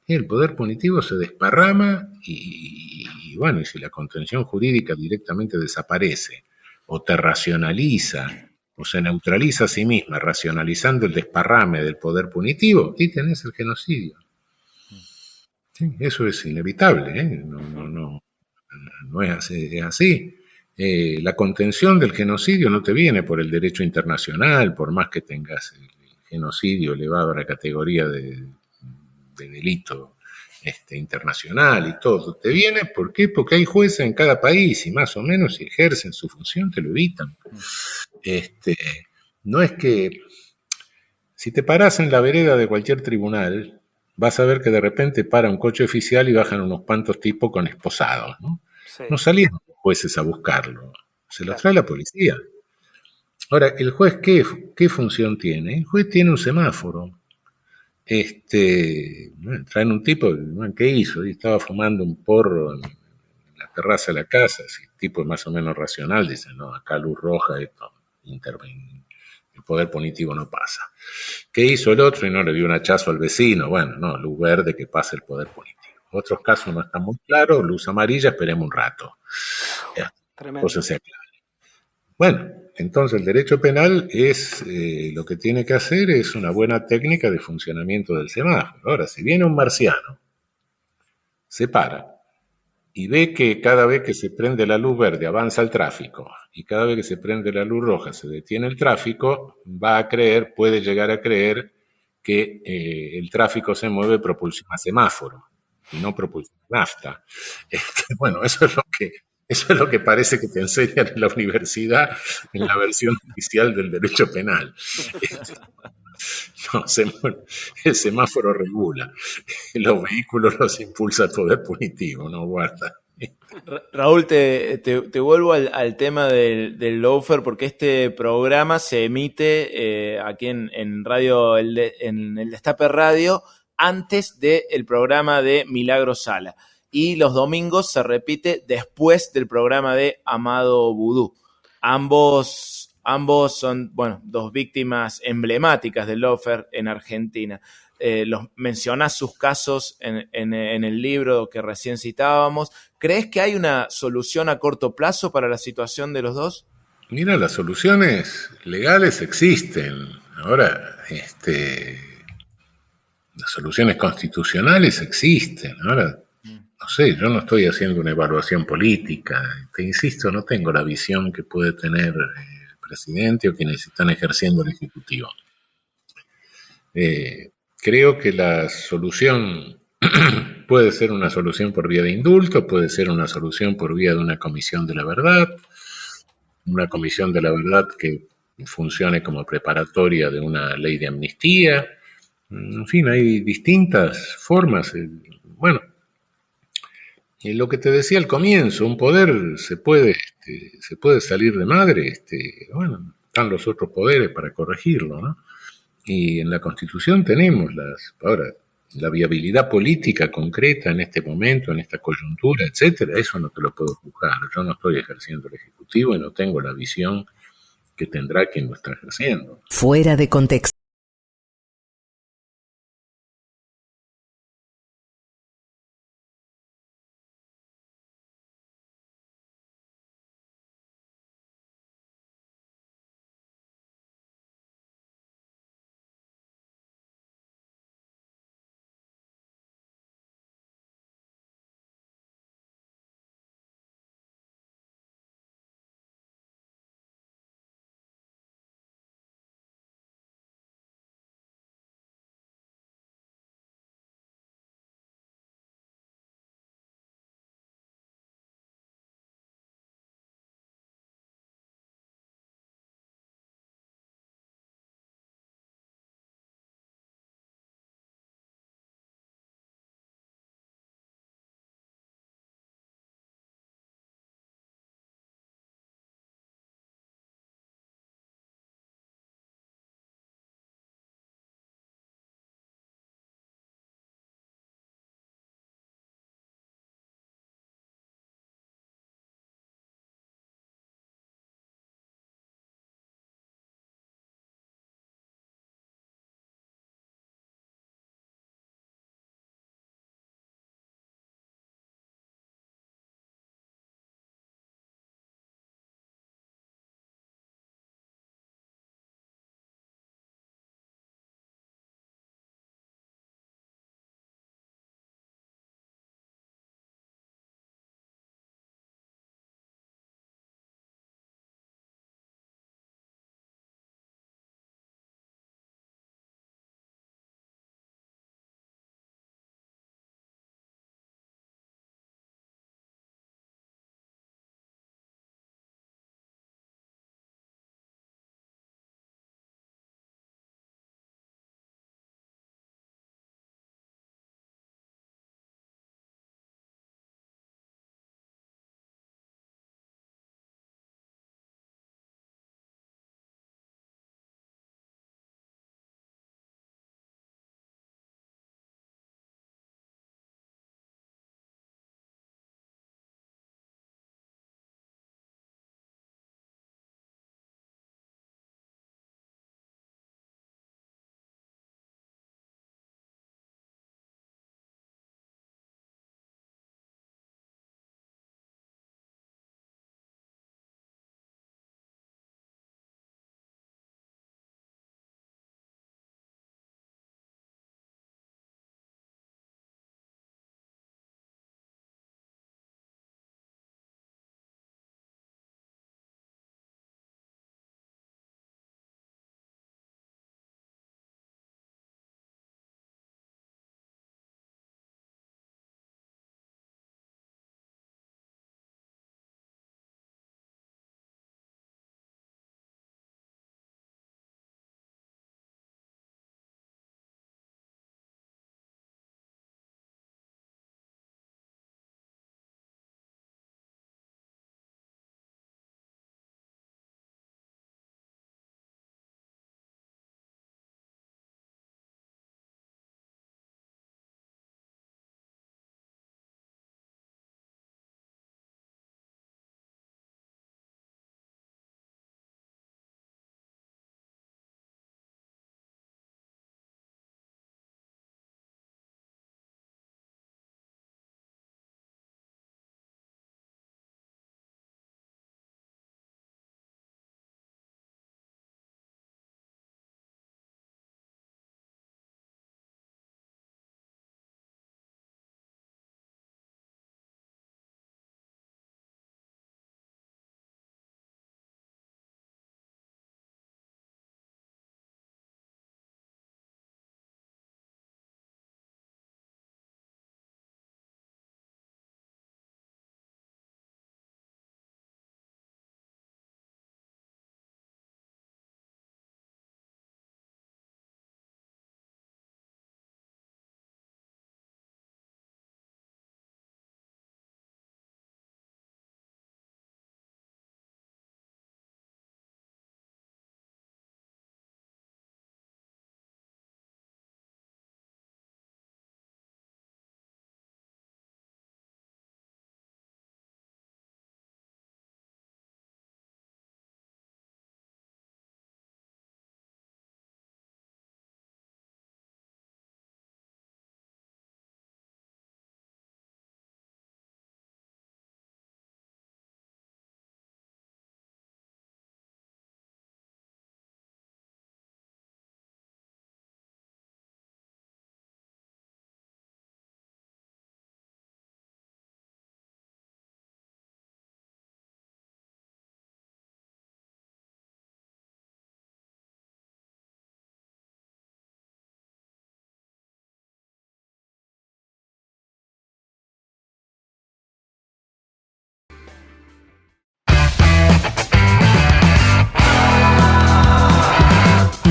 el poder punitivo se desparrama y bueno, y si la contención jurídica directamente desaparece o te racionaliza o se neutraliza a sí misma, racionalizando el desparrame del poder punitivo, y tenés el genocidio. Sí, eso es inevitable, no es así. La contención del genocidio no te viene por el derecho internacional, por más que tengas el genocidio elevado a la categoría de delito internacional y todo. Te viene, ¿por qué? Porque hay jueces en cada país y más o menos si ejercen su función te lo evitan. No es que si te parás en la vereda de cualquier tribunal, vas a ver que de repente para un coche oficial y bajan unos cuantos tipos con esposados, ¿no? Sí. No salieron los jueces a buscarlo, se los trae la policía. Ahora, ¿el juez qué función tiene? El juez tiene un semáforo. Traen un tipo, ¿qué hizo? Y estaba fumando un porro en la terraza de la casa. Si el tipo es más o menos racional, dice, no, acá luz roja, esto interviene. El poder punitivo no pasa. ¿Qué hizo el otro? Y no le dio un hachazo al vecino. Bueno, no, luz verde que pase el poder punitivo. Otros casos no están muy claros, luz amarilla, esperemos un rato. Cosas se aclaran. Bueno, entonces el derecho penal es lo que tiene que hacer es una buena técnica de funcionamiento del semáforo. Ahora, si viene un marciano, se para y ve que cada vez que se prende la luz verde avanza el tráfico y cada vez que se prende la luz roja se detiene el tráfico, puede llegar a creer que el tráfico se mueve propulsión a semáforo y no propulsión a nafta. Bueno, eso es lo que parece que te enseñan en la universidad en la versión oficial del derecho penal. No, el semáforo regula, los vehículos los impulsa el poder punitivo, no guarda. Raúl, te vuelvo al tema del lawfare, porque este programa se emite aquí en radio, en el Destape Radio, antes del programa de Milagro Sala. Y los domingos se repite después del programa de Amado Vudú. Ambos son, bueno, dos víctimas emblemáticas del lawfare en Argentina. Mencionás sus casos en el libro que recién citábamos. ¿Crees que hay una solución a corto plazo para la situación de los dos? Mira, las soluciones legales existen. Ahora, las soluciones constitucionales existen. Ahora, no sé, yo no estoy haciendo una evaluación política. Te insisto, no tengo la visión que puede tener el presidente o quienes están ejerciendo el Ejecutivo. Creo que la solución Puede ser una solución por vía de indulto, puede ser una solución por vía de una comisión de la verdad, que funcione como preparatoria de una ley de amnistía. En fin, hay distintas formas. Bueno, lo que te decía al comienzo, un poder se puede salir de madre, bueno, están los otros poderes para corregirlo, ¿no? Y en la Constitución tenemos ahora, la viabilidad política concreta en este momento, en esta coyuntura, etcétera, eso no te lo puedo juzgar. Yo no estoy ejerciendo el Ejecutivo y no tengo la visión que tendrá quien lo está ejerciendo. Fuera de contexto.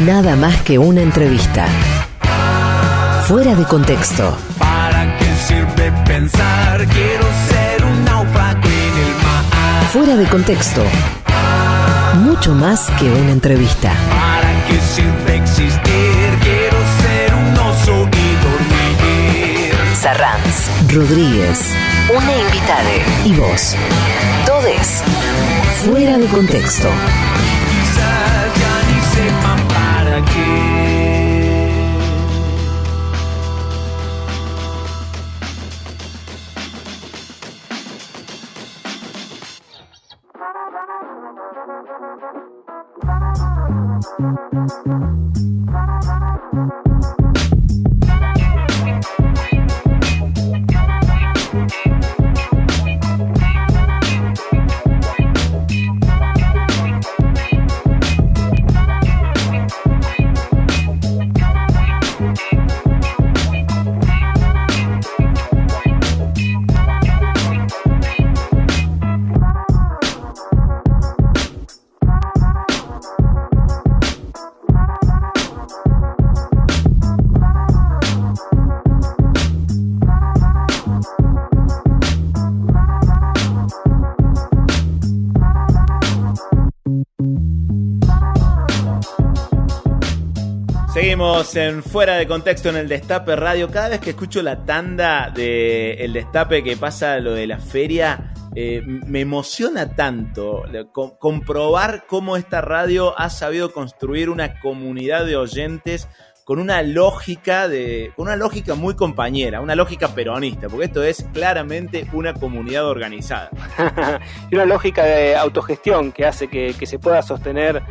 Nada más que una entrevista. Fuera de contexto. ¿Para qué sirve pensar? Quiero ser un náufrago en el mar. Fuera de contexto. Mucho más que una entrevista. ¿Para qué sirve existir? Quiero ser un oso y dormir. Sarranz, Rodríguez, una invitada y vos. Todes. Fuera de contexto. Quizás ya ni sepan para qué. Seguimos en Fuera de Contexto en el Destape Radio. Cada vez que escucho la tanda de El Destape que pasa lo de la feria, me emociona tanto comprobar cómo esta radio ha sabido construir una comunidad de oyentes con una lógica muy compañera, una lógica peronista, porque esto es claramente una comunidad organizada. Y una lógica de autogestión que hace que se pueda sostener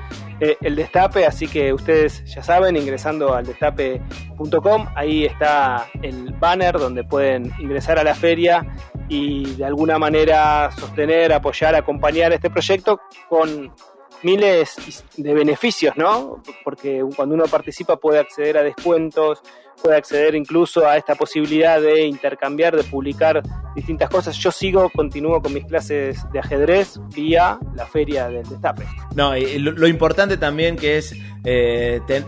el Destape, así que ustedes ya saben, ingresando al destape.com, ahí está el banner donde pueden ingresar a la feria y de alguna manera sostener, apoyar, acompañar este proyecto con miles de beneficios, ¿no? Porque cuando uno participa puede acceder a descuentos, puede acceder incluso a esta posibilidad de intercambiar, de publicar distintas cosas. Yo continúo con mis clases de ajedrez vía la feria del Destape. No, y lo importante también que es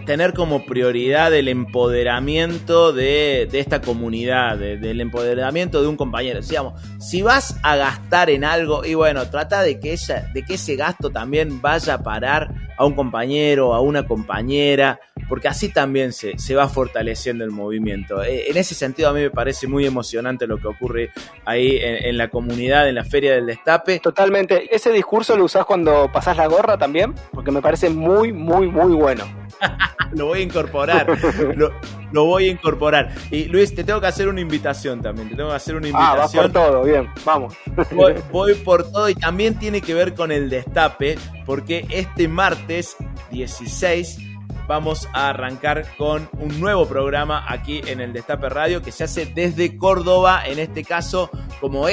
tener como prioridad el empoderamiento de esta comunidad, del empoderamiento de un compañero. Digamos, si vas a gastar en algo, y bueno, trata de que ese gasto también vaya a parar a un compañero, a una compañera, porque así también se va fortaleciendo el movimiento. En ese sentido a mí me parece muy emocionante lo que ocurre ahí en la comunidad, en la Feria del Destape. Totalmente. ¿Ese discurso lo usás cuando pasás la gorra también? Porque me parece muy, muy, muy bueno. Lo voy a incorporar. Lo voy a incorporar. Y Luis, te tengo que hacer una invitación también. Vas por todo, bien, vamos. Voy por todo y también tiene que ver con el Destape, porque este martes 16 vamos a arrancar con un nuevo programa aquí en el Destape Radio que se hace desde Córdoba, en este caso como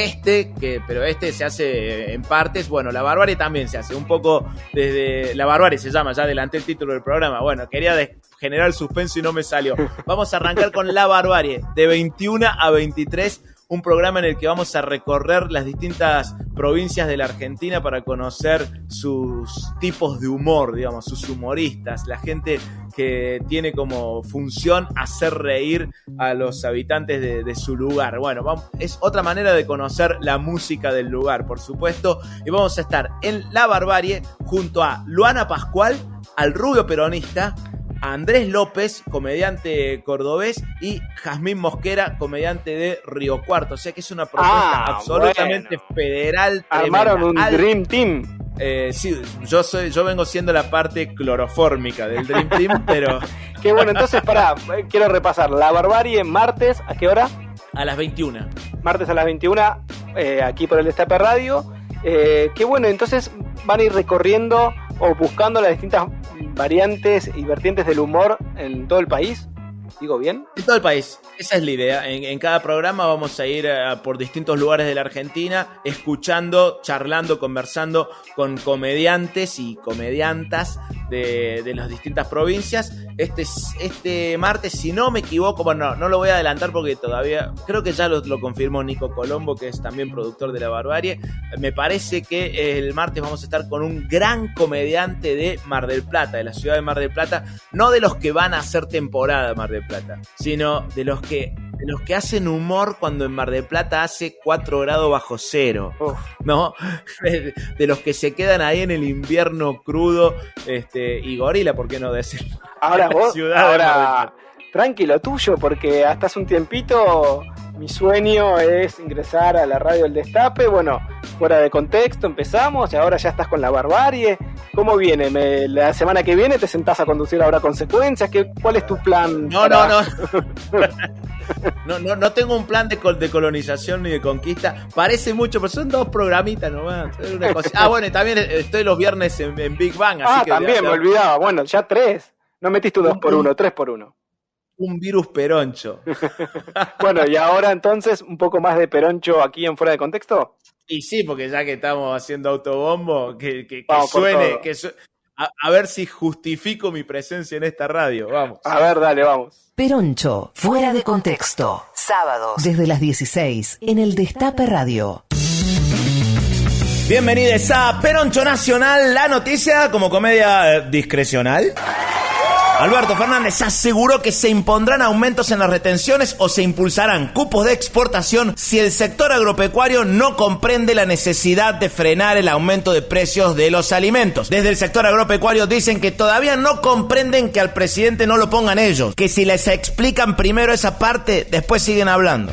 pero este se hace en partes. Bueno, La Barbarie también se hace un poco desde... La Barbarie se llama, ya adelanté el título del programa. Bueno, quería generar suspenso y no me salió. Vamos a arrancar con La Barbarie de 21 a 23, un programa en el que vamos a recorrer las distintas provincias de la Argentina para conocer sus tipos de humor, digamos, sus humoristas, la gente que tiene como función hacer reír a los habitantes de su lugar. Bueno, es otra manera de conocer la música del lugar, por supuesto, y vamos a estar en La Barbarie junto a Luana Pascual, al Rubio Peronista, a Andrés López, comediante cordobés, y Jazmín Mosquera, comediante de Río Cuarto. O sea que es una propuesta absolutamente federal. Armaron un Dream Team. Sí, yo vengo siendo la parte clorofórmica del Dream Team, pero... Qué bueno, entonces quiero repasar. La Barbarie, martes, ¿a qué hora? A las 21. Martes a las 21, aquí por el Destape Radio. Qué bueno, entonces van a ir recorriendo o buscando las distintas variantes y vertientes del humor en todo el país. ¿Digo bien? En todo el país, esa es la idea. En cada programa vamos a ir por distintos lugares de la Argentina, escuchando, charlando, conversando con comediantes y comediantas de las distintas provincias. Este martes, si no me equivoco, bueno, no lo voy a adelantar porque todavía, creo que ya lo confirmó Nico Colombo, que es también productor de La Barbarie. Me parece que el martes vamos a estar con un gran comediante de Mar del Plata, de la ciudad de Mar del Plata, no de los que van a hacer temporada Mar del Plata, sino de los que hacen humor cuando en Mar del Plata hace 4 grados bajo cero, ¿no? De los que se quedan ahí en el invierno crudo, y gorila, ¿por qué no decirlo? Ahora vos, tranquilo tuyo, porque hasta hace un tiempito mi sueño es ingresar a la radio del Destape. Bueno, fuera de contexto empezamos y ahora ya estás con La Barbarie. ¿Cómo viene? ¿La semana que viene te sentás a conducir Ahora Consecuencias? ¿Cuál es tu plan? No. No tengo un plan de colonización ni de conquista. Parece mucho, pero son 2 programitas nomás. Una cosa. Bueno, también estoy los viernes en Big Bang. Así que también me olvidaba. Bueno, ya 3. No metiste 2x1, 3x1. Un virus peroncho. Bueno, y ahora entonces un poco más de peroncho aquí en Fuera de Contexto. Y sí, porque ya que estamos haciendo autobombo, que suene, a ver si justifico mi presencia en esta radio. Vamos. A ver, dale, vamos. Peroncho, Fuera de Contexto. Sábados desde las 16 en el Destape Radio. Bienvenidos a Peroncho Nacional, la noticia como comedia discrecional. Alberto Fernández aseguró que se impondrán aumentos en las retenciones o se impulsarán cupos de exportación si el sector agropecuario no comprende la necesidad de frenar el aumento de precios de los alimentos. Desde el sector agropecuario dicen que todavía no comprenden que al presidente no lo pongan ellos, que si les explican primero esa parte, después siguen hablando.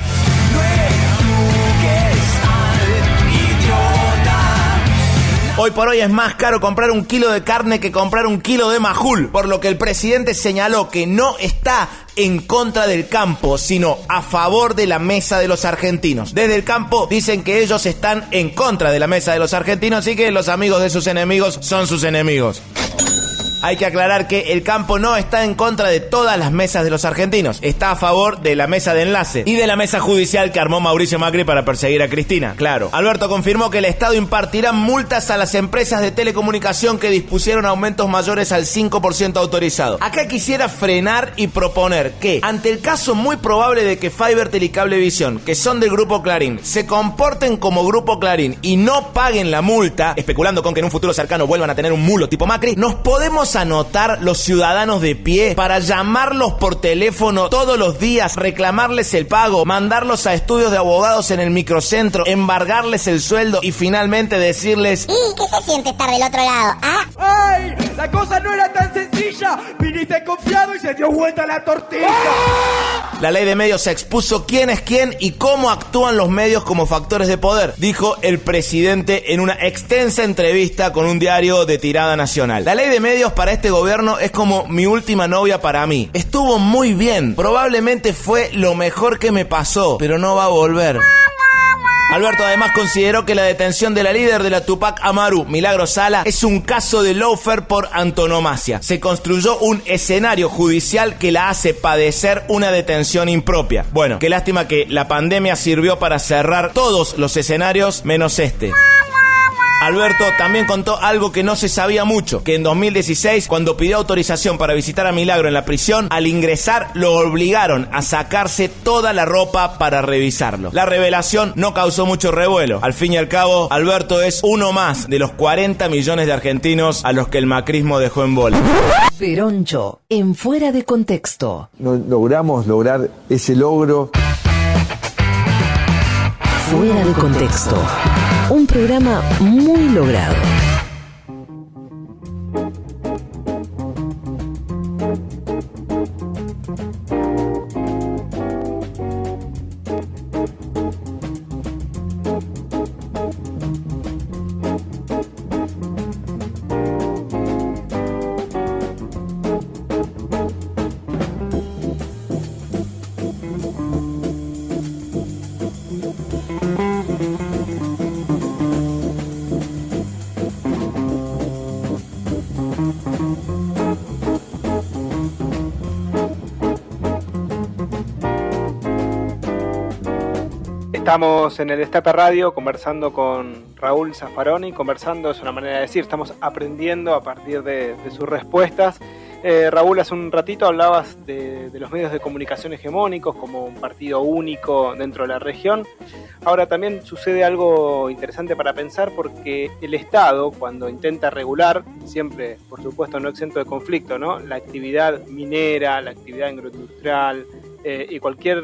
Hoy por hoy es más caro comprar 1 kilo de carne que comprar 1 kilo de majul, por lo que el presidente señaló que no está en contra del campo, sino a favor de la mesa de los argentinos. Desde el campo dicen que ellos están en contra de la mesa de los argentinos y que los amigos de sus enemigos son sus enemigos. Hay que aclarar que el campo no está en contra de todas las mesas de los argentinos. Está a favor de la mesa de enlace y de la mesa judicial que armó Mauricio Macri para perseguir a Cristina. Claro. Alberto confirmó que el Estado impartirá multas a las empresas de telecomunicación que dispusieron aumentos mayores al 5% autorizado. Acá quisiera frenar y proponer que, ante el caso muy probable de que Fivertel y Cablevisión, que son del Grupo Clarín, se comporten como Grupo Clarín y no paguen la multa, especulando con que en un futuro cercano vuelvan a tener un mulo tipo Macri, nos podemos anotar los ciudadanos de pie para llamarlos por teléfono todos los días, reclamarles el pago, mandarlos a estudios de abogados en el microcentro, embargarles el sueldo y finalmente decirles: ¿y qué se siente estar del otro lado? ¿Ah? ¡Ay! La cosa no era tan sencilla. Viniste confiado y se dio vuelta la tortilla. La ley de medios expuso quién es quién y cómo actúan los medios como factores de poder, dijo el presidente en una extensa entrevista con un diario de tirada nacional. La ley de medios para este gobierno es como mi última novia para mí. Estuvo muy bien, probablemente fue lo mejor que me pasó, pero no va a volver. Alberto además consideró que la detención de la líder de la Tupac Amaru, Milagro Sala, es un caso de lawfare por antonomasia. Se construyó un escenario judicial que la hace padecer una detención impropia. Bueno, qué lástima que la pandemia sirvió para cerrar todos los escenarios menos este. Alberto también contó algo que no se sabía mucho, que en 2016, cuando pidió autorización para visitar a Milagro en la prisión, al ingresar lo obligaron a sacarse toda la ropa para revisarlo. La revelación no causó mucho revuelo. Al fin y al cabo, Alberto es uno más de los 40 millones de argentinos a los que el macrismo dejó en bola. Peroncho, en Fuera de Contexto. No logramos lograr ese logro. Fuera de Contexto. Un programa muy logrado. Estamos en el Destape Radio conversando con Raúl Zaffaroni. Conversando es una manera de decir, estamos aprendiendo a partir de sus respuestas. Raúl, hace un ratito hablabas de los medios de comunicación hegemónicos como un partido único dentro de la región. Ahora también sucede algo interesante para pensar, porque el Estado, cuando intenta regular, siempre, por supuesto, no exento de conflicto, ¿no?, la actividad minera, la actividad agroindustrial y cualquier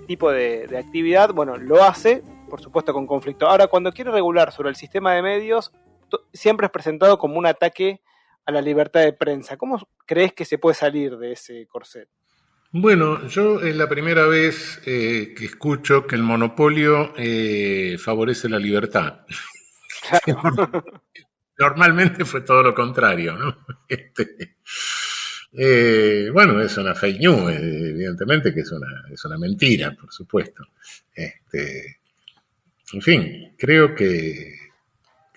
tipo de actividad, bueno, lo hace, por supuesto, con conflicto. Ahora, cuando quiere regular sobre el sistema de medios, siempre es presentado como un ataque a la libertad de prensa. ¿Cómo crees que se puede salir de ese corset? Bueno, yo es la primera vez que escucho que el monopolio favorece la libertad. Claro. Normalmente fue todo lo contrario, ¿no? Bueno, es una fake news, evidentemente que es una mentira, por supuesto. En fin, creo que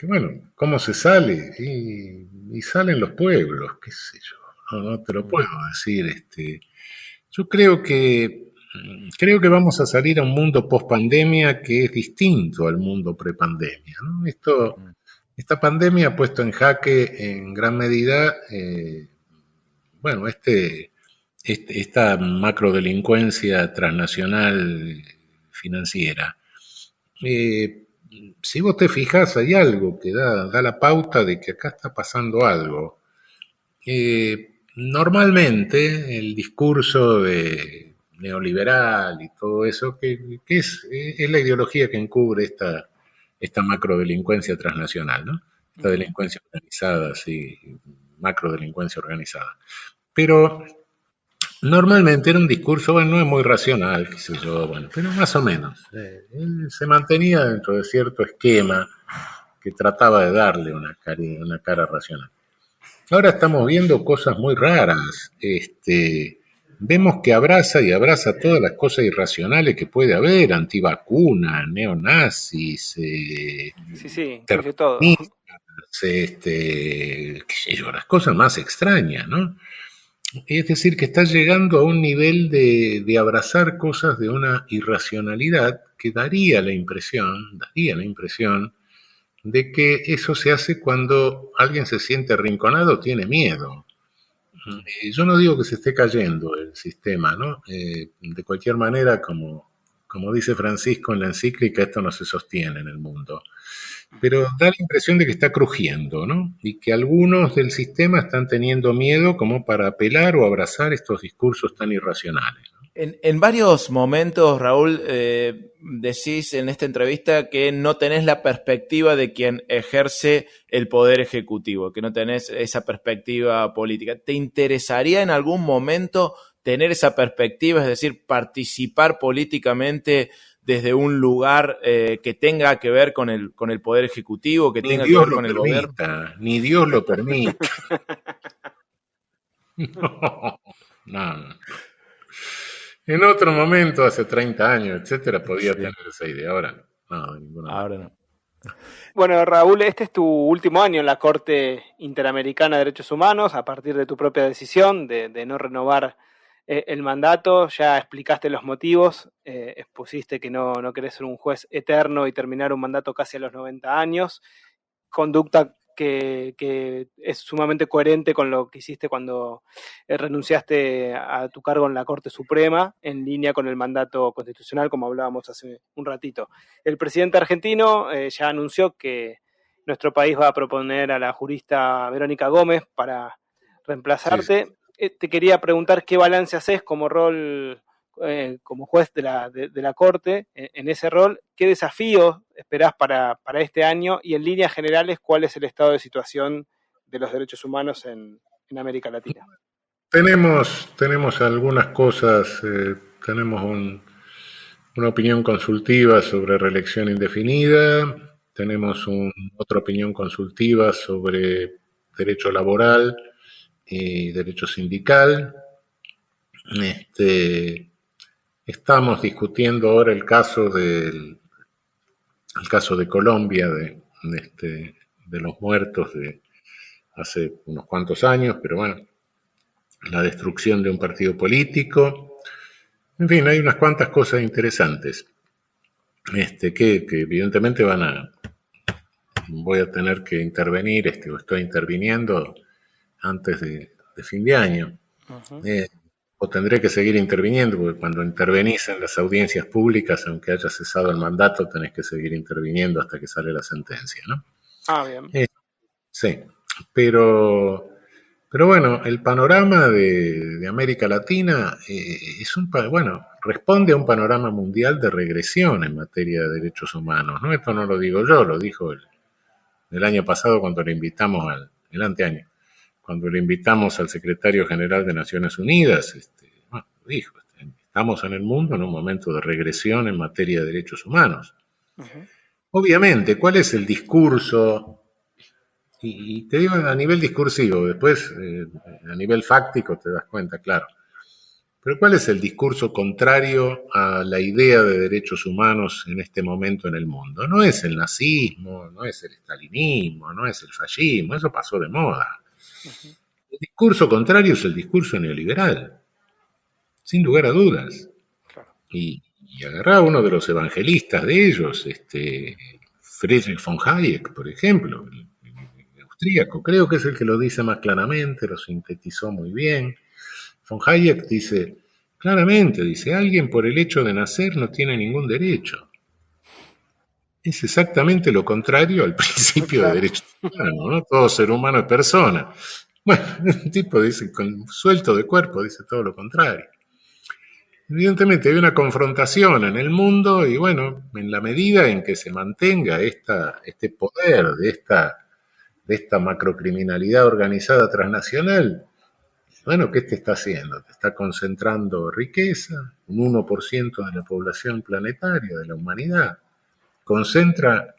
bueno, ¿cómo se sale? Y salen los pueblos, qué sé yo, no te lo puedo decir. Yo creo que vamos a salir a un mundo post-pandemia que es distinto al mundo pre-pandemia, ¿no? Esta pandemia ha puesto en jaque en gran medida, bueno, esta macrodelincuencia transnacional financiera. Si vos te fijás, hay algo que da la pauta de que acá está pasando algo. Normalmente el discurso neoliberal y todo eso, que es la ideología que encubre esta macrodelincuencia transnacional, ¿no? Esta delincuencia organizada, sí, macrodelincuencia organizada. Pero normalmente era un discurso, bueno, no es muy racional, qué sé yo, bueno, pero más o menos. Él se mantenía dentro de cierto esquema que trataba de darle una cara racional. Ahora estamos viendo cosas muy raras. Vemos que abraza todas las cosas irracionales que puede haber: antivacunas, neonazis, sí, todo. Qué sé yo, las cosas más extrañas, ¿no? Es decir, que está llegando a un nivel de abrazar cosas de una irracionalidad que daría la impresión de que eso se hace cuando alguien se siente arrinconado, tiene miedo. Yo no digo que se esté cayendo el sistema, ¿no? De cualquier manera, como dice Francisco en la encíclica, esto no se sostiene en el mundo. Pero da la impresión de que está crujiendo, ¿no? Y que algunos del sistema están teniendo miedo como para apelar o abrazar estos discursos tan irracionales, ¿no? En varios momentos, Raúl, decís en esta entrevista que no tenés la perspectiva de quien ejerce el poder ejecutivo, que no tenés esa perspectiva política. ¿Te interesaría en algún momento tener esa perspectiva, es decir, participar políticamente desde un lugar que tenga que ver con el poder ejecutivo, que tenga que ver con el gobierno? Ni Dios lo permita. No. En otro momento, hace 30 años, etcétera, podía tener esa idea. Ahora no. Ahora no. Bueno, Raúl, este es tu último año en la Corte Interamericana de Derechos Humanos, a partir de tu propia decisión de no renovar el mandato. Ya explicaste los motivos, expusiste que no querés ser un juez eterno y terminar un mandato casi a los 90 años, conducta que es sumamente coherente con lo que hiciste cuando renunciaste a tu cargo en la Corte Suprema, en línea con el mandato constitucional, como hablábamos hace un ratito. El presidente argentino ya anunció que nuestro país va a proponer a la jurista Verónica Gómez para reemplazarte. Sí. Te quería preguntar qué balance haces como rol, como juez de la Corte, en ese rol. ¿Qué desafíos esperás para este año? Y en líneas generales, ¿cuál es el estado de situación de los derechos humanos en América Latina? Tenemos algunas cosas. Tenemos una opinión consultiva sobre reelección indefinida. Tenemos otra opinión consultiva sobre derecho laboral y derecho sindical. Estamos discutiendo ahora el caso de Colombia, de los muertos de hace unos cuantos años, pero bueno, la destrucción de un partido político. En fin, hay unas cuantas cosas interesantes. que evidentemente voy a tener que intervenir, o estoy interviniendo antes de fin de año. Ujú. O tendré que seguir interviniendo, porque cuando intervenís en las audiencias públicas, aunque haya cesado el mandato, tenés que seguir interviniendo hasta que sale la sentencia, ¿no? Bien. Sí, pero bueno, el panorama de América Latina responde a un panorama mundial de regresión en materia de derechos humanos, ¿no? Esto no lo digo yo, lo dijo el año pasado cuando le invitamos el anteaño, cuando le invitamos al secretario general de Naciones Unidas, dijo, estamos en el mundo en un momento de regresión en materia de derechos humanos. Uh-huh. Obviamente, ¿cuál es el discurso? Y te digo a nivel discursivo, después a nivel fáctico te das cuenta, claro. Pero ¿cuál es el discurso contrario a la idea de derechos humanos en este momento en el mundo? No es el nazismo, no es el estalinismo, no es el fascismo, eso pasó de moda. Uh-huh. El discurso contrario es el discurso neoliberal, sin lugar a dudas. Claro. Y agarrá uno de los evangelistas de ellos, Friedrich von Hayek, por ejemplo, el austríaco, creo que es el que lo dice más claramente, lo sintetizó muy bien. Von Hayek dice, claramente, alguien por el hecho de nacer no tiene ningún derecho. Es exactamente lo contrario al principio de derechos humanos, ¿no? Todo ser humano es persona. Bueno, un tipo dice, suelto de cuerpo, dice todo lo contrario. Evidentemente hay una confrontación en el mundo y bueno, en la medida en que se mantenga este poder de esta macrocriminalidad organizada transnacional, bueno, ¿qué te está haciendo? Te está concentrando riqueza, un 1% de la población planetaria, de la humanidad. Concentra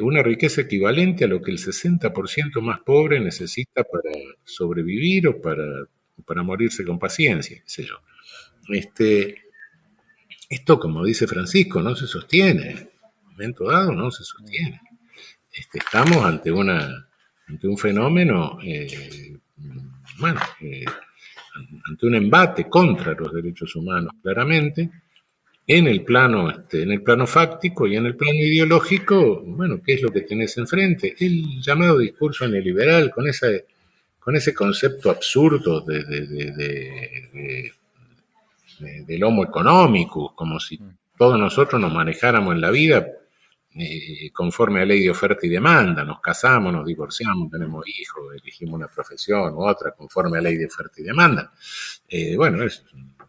una riqueza equivalente a lo que el 60% más pobre necesita para sobrevivir o para morirse con paciencia, qué sé yo. Esto, como dice Francisco, no se sostiene. En un momento dado no se sostiene. Estamos ante un fenómeno, ante un embate contra los derechos humanos, claramente, en el plano fáctico y en el plano ideológico. Bueno, ¿qué es lo que tenés enfrente? El llamado discurso neoliberal, con ese concepto absurdo del homo económico, como si todos nosotros nos manejáramos en la vida conforme a ley de oferta y demanda, nos casamos, nos divorciamos, tenemos hijos, elegimos una profesión u otra conforme a ley de oferta y demanda. Bueno, es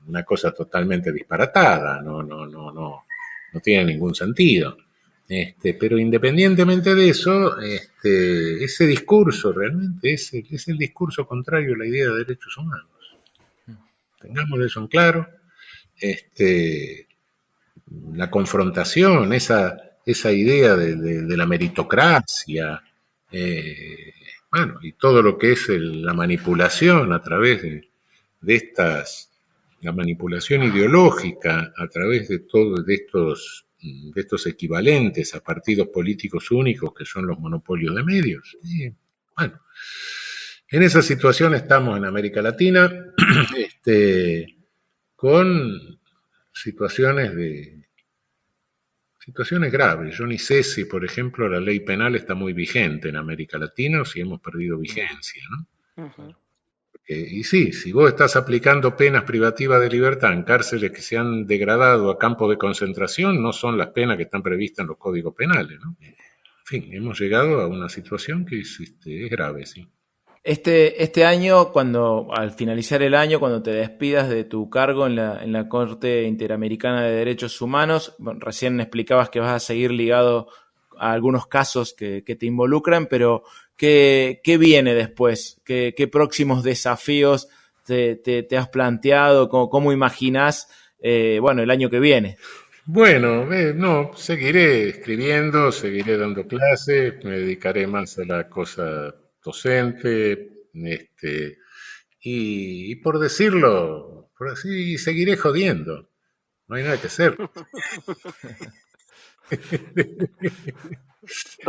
una cosa totalmente disparatada, no tiene ningún sentido. Pero independientemente de eso, ese discurso realmente es el discurso contrario a la idea de derechos humanos. Tengamos eso en claro. La confrontación, esa idea de la meritocracia, y todo lo que es la manipulación a través de la manipulación ideológica a través de todos estos equivalentes a partidos políticos únicos que son los monopolios de medios. Bueno, en esa situación estamos en América Latina, con situaciones graves. Yo ni sé si, por ejemplo, la ley penal está muy vigente en América Latina o si hemos perdido vigencia, ¿no? Uh-huh. Y sí, si vos estás aplicando penas privativas de libertad en cárceles que se han degradado a campos de concentración, no son las penas que están previstas en los códigos penales, ¿no? En fin, hemos llegado a una situación que es grave, sí. Este año, al finalizar el año, cuando te despidas de tu cargo en la Corte Interamericana de Derechos Humanos, recién explicabas que vas a seguir ligado a algunos casos que te involucran, pero ¿qué viene después? ¿Qué próximos desafíos te has planteado? ¿Cómo imaginás el año que viene? Bueno, seguiré escribiendo, seguiré dando clases, me dedicaré más a la cosa docente, y por decirlo, por así, seguiré jodiendo. No hay nada que hacer.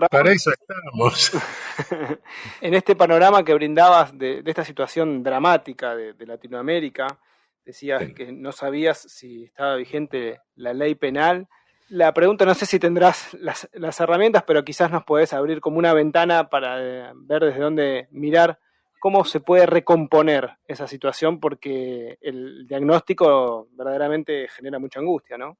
Para eso estamos. En este panorama que brindabas de esta situación dramática de Latinoamérica, decías que no sabías si estaba vigente la ley penal. La pregunta, no sé si tendrás las herramientas, pero quizás nos podés abrir como una ventana para ver desde dónde mirar cómo se puede recomponer esa situación, porque el diagnóstico verdaderamente genera mucha angustia, ¿no?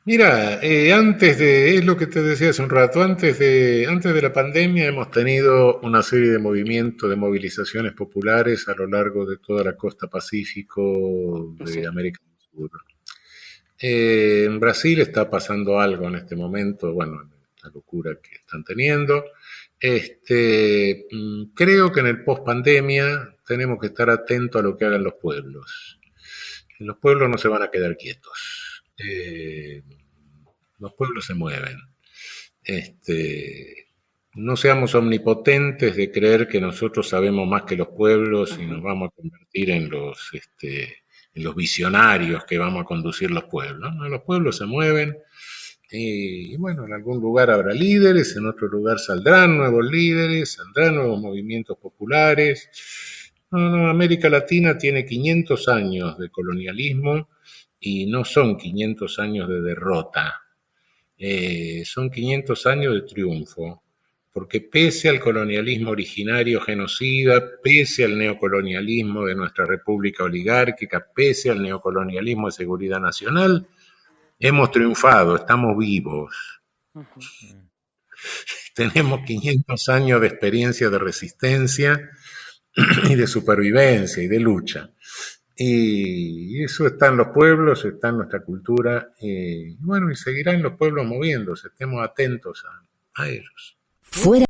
Mira, es lo que te decía hace un rato, antes de la pandemia hemos tenido una serie de movimientos, de movilizaciones populares a lo largo de toda la costa pacífico de América del Sur. En Brasil está pasando algo en este momento, bueno, la locura que están teniendo. Creo que en el post-pandemia tenemos que estar atentos a lo que hagan los pueblos. Los pueblos no se van a quedar quietos. Los pueblos se mueven. No seamos omnipotentes de creer que nosotros sabemos más que los pueblos y nos vamos a convertir en los visionarios que vamos a conducir los pueblos, ¿no? Los pueblos se mueven y bueno, en algún lugar habrá líderes, en otro lugar saldrán nuevos líderes, saldrán nuevos movimientos populares. No, América Latina tiene 500 años de colonialismo y no son 500 años de derrota, son 500 años de triunfo. Porque pese al colonialismo originario genocida, pese al neocolonialismo de nuestra república oligárquica, pese al neocolonialismo de seguridad nacional, hemos triunfado, estamos vivos. Tenemos 500 años de experiencia de resistencia y de supervivencia y de lucha. Y eso está en los pueblos, está en nuestra cultura, y bueno, y seguirán los pueblos moviéndose, estemos atentos a ellos. Fuera